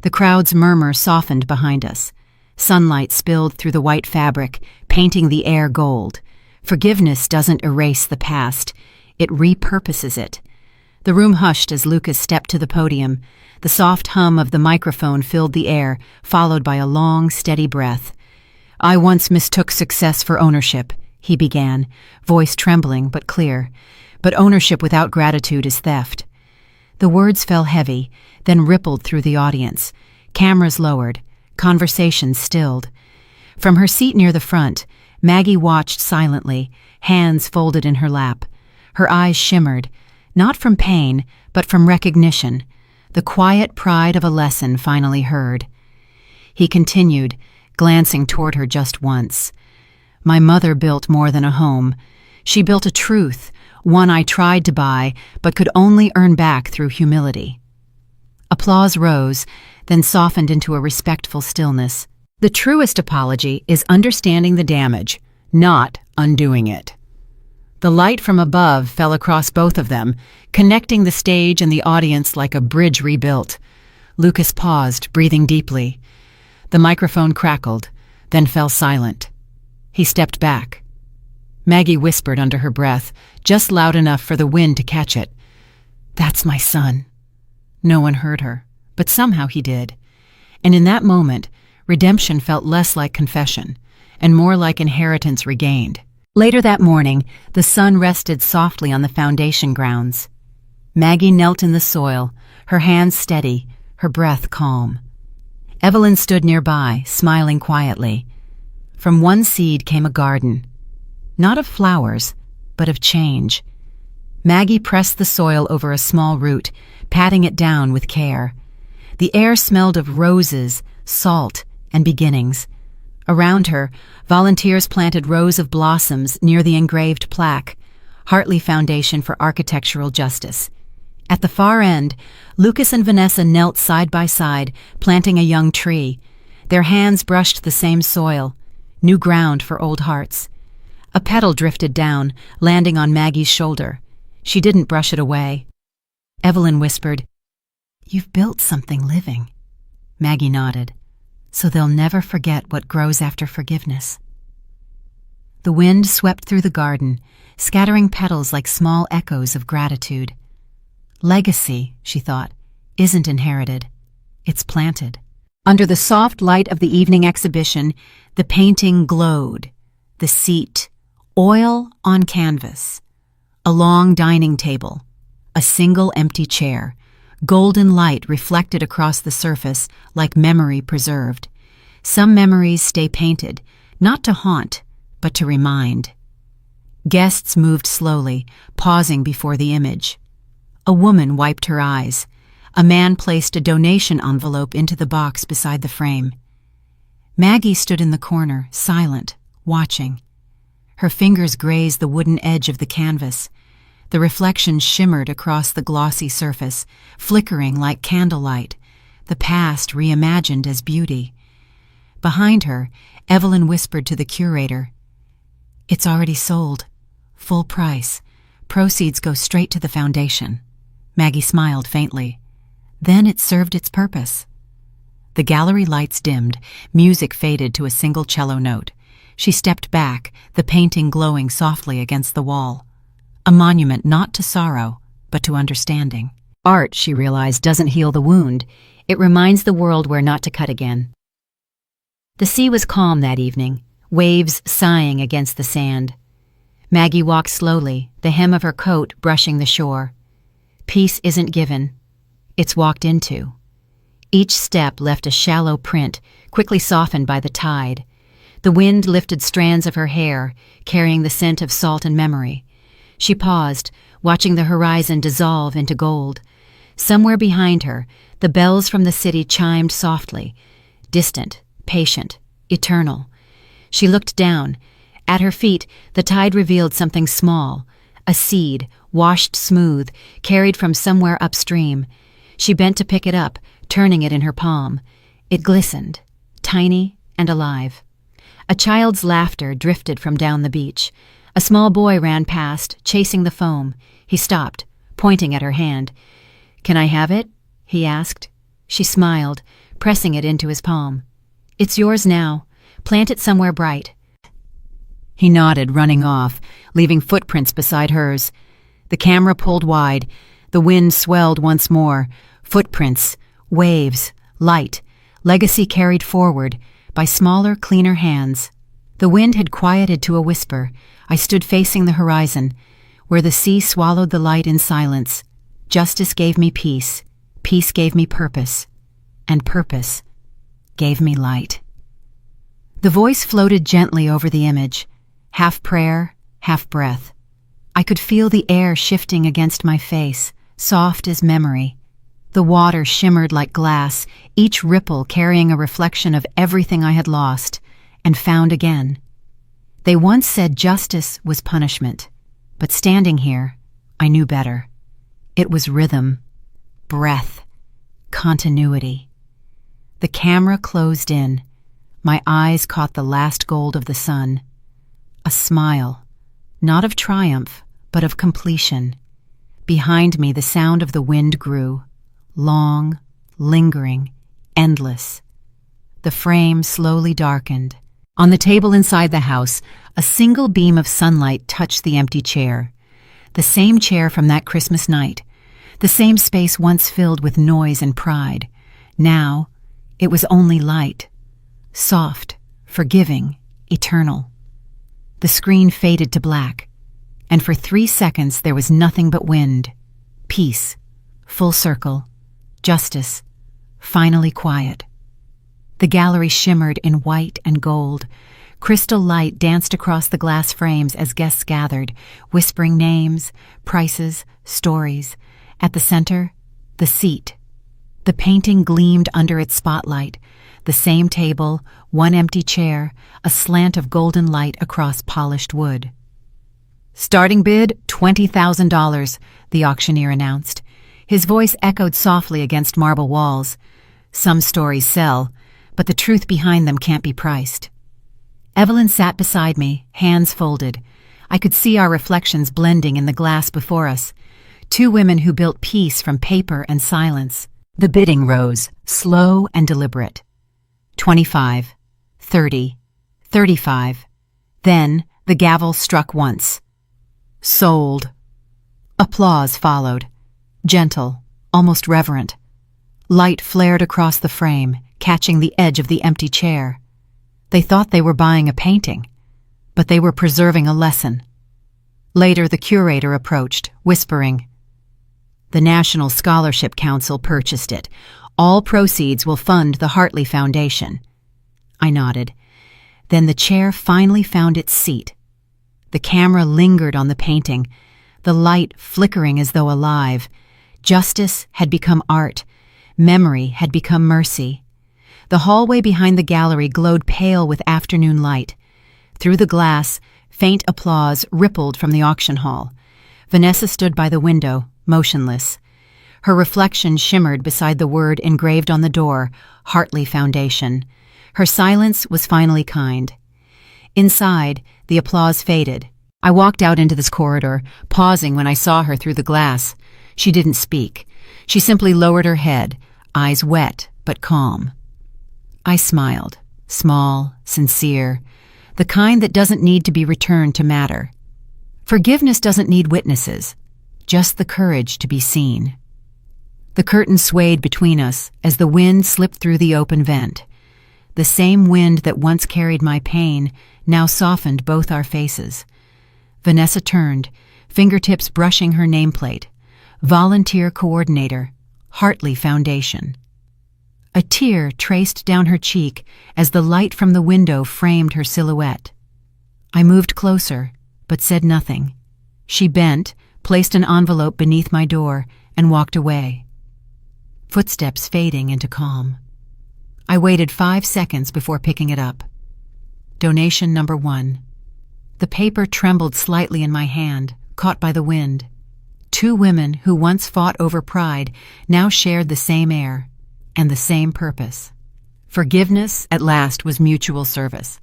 The crowd's murmur softened behind us. Sunlight spilled through the white fabric, painting the air gold. Forgiveness doesn't erase the past, it repurposes it. The room hushed as Lucas stepped to the podium. The soft hum of the microphone filled the air, followed by a long, steady breath. "I once mistook success for ownership," he began, voice trembling but clear. "But ownership without gratitude is theft." The words fell heavy, then rippled through the audience. Cameras lowered, conversation stilled. From her seat near the front, Maggie watched silently, hands folded in her lap. Her eyes shimmered, not from pain, but from recognition, the quiet pride of a lesson finally heard. He continued, glancing toward her just once. My mother built more than a home. She built a truth, one I tried to buy, but could only earn back through humility." Applause rose, then softened into a respectful stillness. The truest apology is understanding the damage, not undoing it. The light from above fell across both of them, connecting the stage and the audience like a bridge rebuilt. Lucas paused, breathing deeply. The microphone crackled, then fell silent. He stepped back. Maggie whispered under her breath, just loud enough for the wind to catch it. "That's my son." No one heard her, but somehow he did. And in that moment, redemption felt less like confession, and more like inheritance regained. Later that morning, the sun rested softly on the foundation grounds. Maggie knelt in the soil, her hands steady, her breath calm. Evelyn stood nearby, smiling quietly. From one seed came a garden, not of flowers, but of change. Maggie pressed the soil over a small root, patting it down with care. The air smelled of roses, salt, and beginnings. Around her, volunteers planted rows of blossoms near the engraved plaque, Hartley Foundation for Architectural Justice. At the far end, Lucas and Vanessa knelt side by side, planting a young tree. Their hands brushed the same soil, new ground for old hearts. A petal drifted down, landing on Maggie's shoulder. She didn't brush it away. Evelyn whispered, "You've built something living." Maggie nodded. "So they'll never forget what grows after forgiveness." The wind swept through the garden, scattering petals like small echoes of gratitude. Legacy, she thought, isn't inherited. It's planted. Under the soft light of the evening exhibition, the painting glowed. The seat, oil on canvas. A long dining table. A single empty chair. Golden light reflected across the surface like memory preserved. Some memories stay painted, not to haunt, but to remind. Guests moved slowly, pausing before the image. A woman wiped her eyes. A man placed a donation envelope into the box beside the frame. Maggie stood in the corner, silent, watching. Her fingers grazed the wooden edge of the canvas. The reflection shimmered across the glossy surface, flickering like candlelight, the past reimagined as beauty. Behind her, Evelyn whispered to the curator, "It's already sold. Full price. Proceeds go straight to the foundation." Maggie smiled faintly. Then it served its purpose. The gallery lights dimmed, music faded to a single cello note. She stepped back, the painting glowing softly against the wall. A monument not to sorrow, but to understanding. Art, she realized, doesn't heal the wound. It reminds the world where not to cut again. The sea was calm that evening, waves sighing against the sand. Maggie walked slowly, the hem of her coat brushing the shore. Peace isn't given, it's walked into. Each step left a shallow print, quickly softened by the tide. The wind lifted strands of her hair, carrying the scent of salt and memory. She paused, watching the horizon dissolve into gold. Somewhere behind her, the bells from the city chimed softly, distant, patient, eternal. She looked down. At her feet, the tide revealed something small, a seed, washed smooth, carried from somewhere upstream. She bent to pick it up, turning it in her palm. It glistened, tiny and alive. A child's laughter drifted from down the beach. A small boy ran past, chasing the foam. He stopped, pointing at her hand. "Can I have it?" he asked. She smiled, pressing it into his palm. "It's yours now. Plant it somewhere bright." He nodded, running off, leaving footprints beside hers. The camera pulled wide. The wind swelled once more. Footprints, waves, light, legacy carried forward by smaller, cleaner hands. The wind had quieted to a whisper. I stood facing the horizon, where the sea swallowed the light in silence. Justice gave me peace. Peace gave me purpose. And purpose gave me light. The voice floated gently over the image, half prayer, half breath. I could feel the air shifting against my face, soft as memory. The water shimmered like glass, each ripple carrying a reflection of everything I had lost and found again. They once said justice was punishment, but standing here, I knew better. It was rhythm, breath, continuity. The camera closed in. My eyes caught the last gold of the sun. A smile, not of triumph, but of completion. Behind me, the sound of the wind grew, long, lingering, endless. The frame slowly darkened. On the table inside the house, a single beam of sunlight touched the empty chair. The same chair from that Christmas night. The same space once filled with noise and pride. Now, it was only light. Soft, forgiving, eternal. The screen faded to black, and for 3 seconds there was nothing but wind. Peace, full circle, justice, finally quiet. The gallery shimmered in white and gold. Crystal light danced across the glass frames as guests gathered, whispering names, prices, stories. At the center, the seat. The painting gleamed under its spotlight. The same table, one empty chair, a slant of golden light across polished wood. "Starting bid, $20,000, the auctioneer announced. His voice echoed softly against marble walls. Some stories sell, but the truth behind them can't be priced. Evelyn sat beside me, hands folded. I could see our reflections blending in the glass before us. Two women who built peace from paper and silence. The bidding rose, slow and deliberate. 25, 30, 35. Then the gavel struck once. Sold. Applause followed. Gentle, almost reverent. Light flared across the frame, catching the edge of the empty chair. They thought they were buying a painting, but they were preserving a lesson. Later, the curator approached, whispering, "The National Scholarship Council purchased it. All proceeds will fund the Hartley Foundation." I nodded. Then the chair finally found its seat. The camera lingered on the painting, the light flickering as though alive. Justice had become art. Memory had become mercy. The hallway behind the gallery glowed pale with afternoon light. Through the glass, faint applause rippled from the auction hall. Vanessa stood by the window, motionless. Her reflection shimmered beside the word engraved on the door, Hartley Foundation. Her silence was finally kind. Inside, the applause faded. I walked out into this corridor, pausing when I saw her through the glass. She didn't speak. She simply lowered her head, eyes wet but calm. I smiled, small, sincere, the kind that doesn't need to be returned to matter. Forgiveness doesn't need witnesses, just the courage to be seen. The curtain swayed between us as the wind slipped through the open vent. The same wind that once carried my pain now softened both our faces. Vanessa turned, fingertips brushing her nameplate. Volunteer Coordinator, Hartley Foundation. A tear traced down her cheek as the light from the window framed her silhouette. I moved closer, but said nothing. She bent, placed an envelope beneath my door, and walked away. Footsteps fading into calm. I waited 5 seconds before picking it up. Donation number 1. The paper trembled slightly in my hand, caught by the wind. Two women who once fought over pride now shared the same air and the same purpose. Forgiveness at last was mutual service.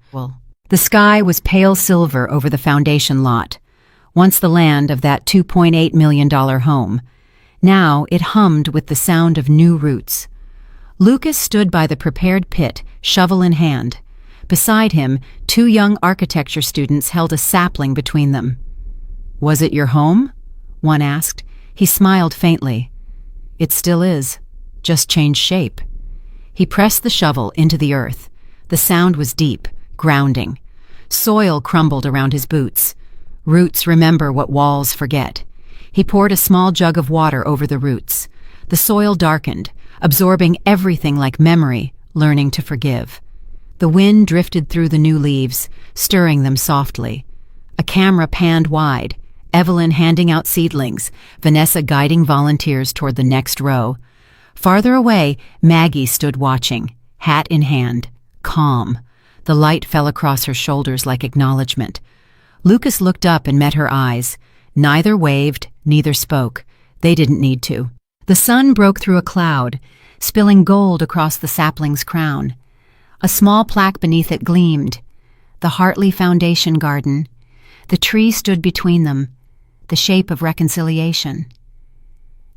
The sky was pale silver over the foundation lot, once the land of that $2.8 million home. Now it hummed with the sound of new roots. Lucas stood by the prepared pit, shovel in hand. Beside him, 2 young architecture students held a sapling between them. "Was it your home?" one asked. He smiled faintly. "It still is, just changed shape." He pressed the shovel into the earth. The sound was deep, grounding. Soil crumbled around his boots. Roots remember what walls forget. He poured a small jug of water over the roots. The soil darkened, absorbing everything like memory, learning to forgive. The wind drifted through the new leaves, stirring them softly. A camera panned wide, Evelyn handing out seedlings, Vanessa guiding volunteers toward the next row. Farther away, Maggie stood watching, hat in hand, calm. The light fell across her shoulders like acknowledgement. Lucas looked up and met her eyes. Neither waved, neither spoke. They didn't need to. The sun broke through a cloud, spilling gold across the sapling's crown. A small plaque beneath it gleamed. The Hartley Foundation Garden. The tree stood between them, the shape of reconciliation.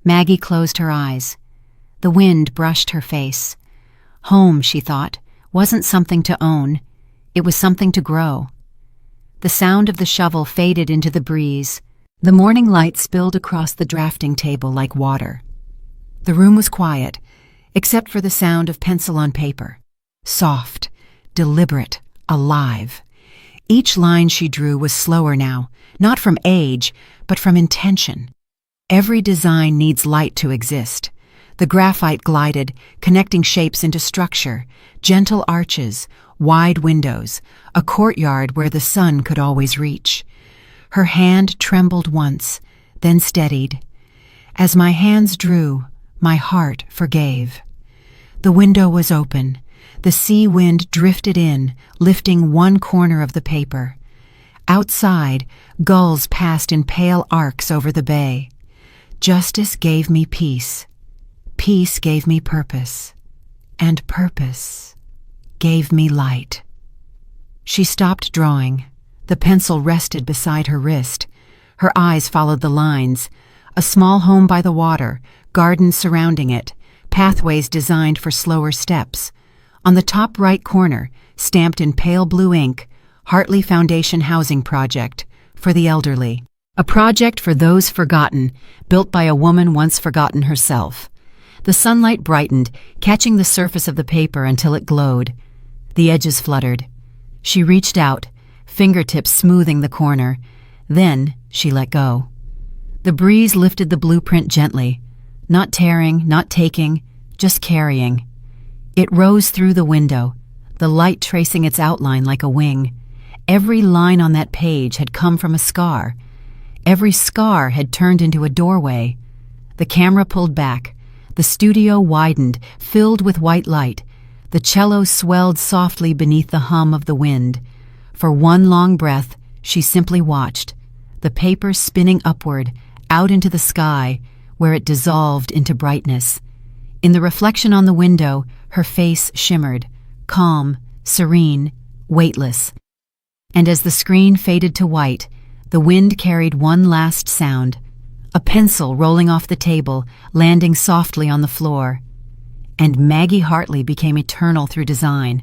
Maggie closed her eyes. The wind brushed her face. Home, she thought, wasn't something to own. It was something to grow. The sound of the shovel faded into the breeze. The morning light spilled across the drafting table like water. The room was quiet, except for the sound of pencil on paper. Soft, deliberate, alive. Each line she drew was slower now, not from age, but from intention. Every design needs light to exist. The graphite glided, connecting shapes into structure, gentle arches, wide windows, a courtyard where the sun could always reach. Her hand trembled once, then steadied. As my hands drew, my heart forgave. The window was open. The sea wind drifted in, lifting one corner of the paper. Outside, gulls passed in pale arcs over the bay. Justice gave me peace. Peace gave me purpose. And purpose gave me light. She stopped drawing. The pencil rested beside her wrist. Her eyes followed the lines. A small home by the water, gardens surrounding it, pathways designed for slower steps. On the top right corner, stamped in pale blue ink, Hartley Foundation Housing Project for the elderly. A project for those forgotten, built by a woman once forgotten herself. The sunlight brightened, catching the surface of the paper until it glowed. The edges fluttered. She reached out, fingertips smoothing the corner. Then she let go. The breeze lifted the blueprint gently, not tearing, not taking, just carrying. It rose through the window, the light tracing its outline like a wing. Every line on that page had come from a scar. Every scar had turned into a doorway. The camera pulled back. The studio widened, filled with white light. The cello swelled softly beneath the hum of the wind. For one long breath, she simply watched, the paper spinning upward, out into the sky, where it dissolved into brightness. In the reflection on the window, her face shimmered, calm, serene, weightless. And as the screen faded to white, the wind carried one last sound, a pencil rolling off the table, landing softly on the floor. And Maggie Hartley became eternal through design.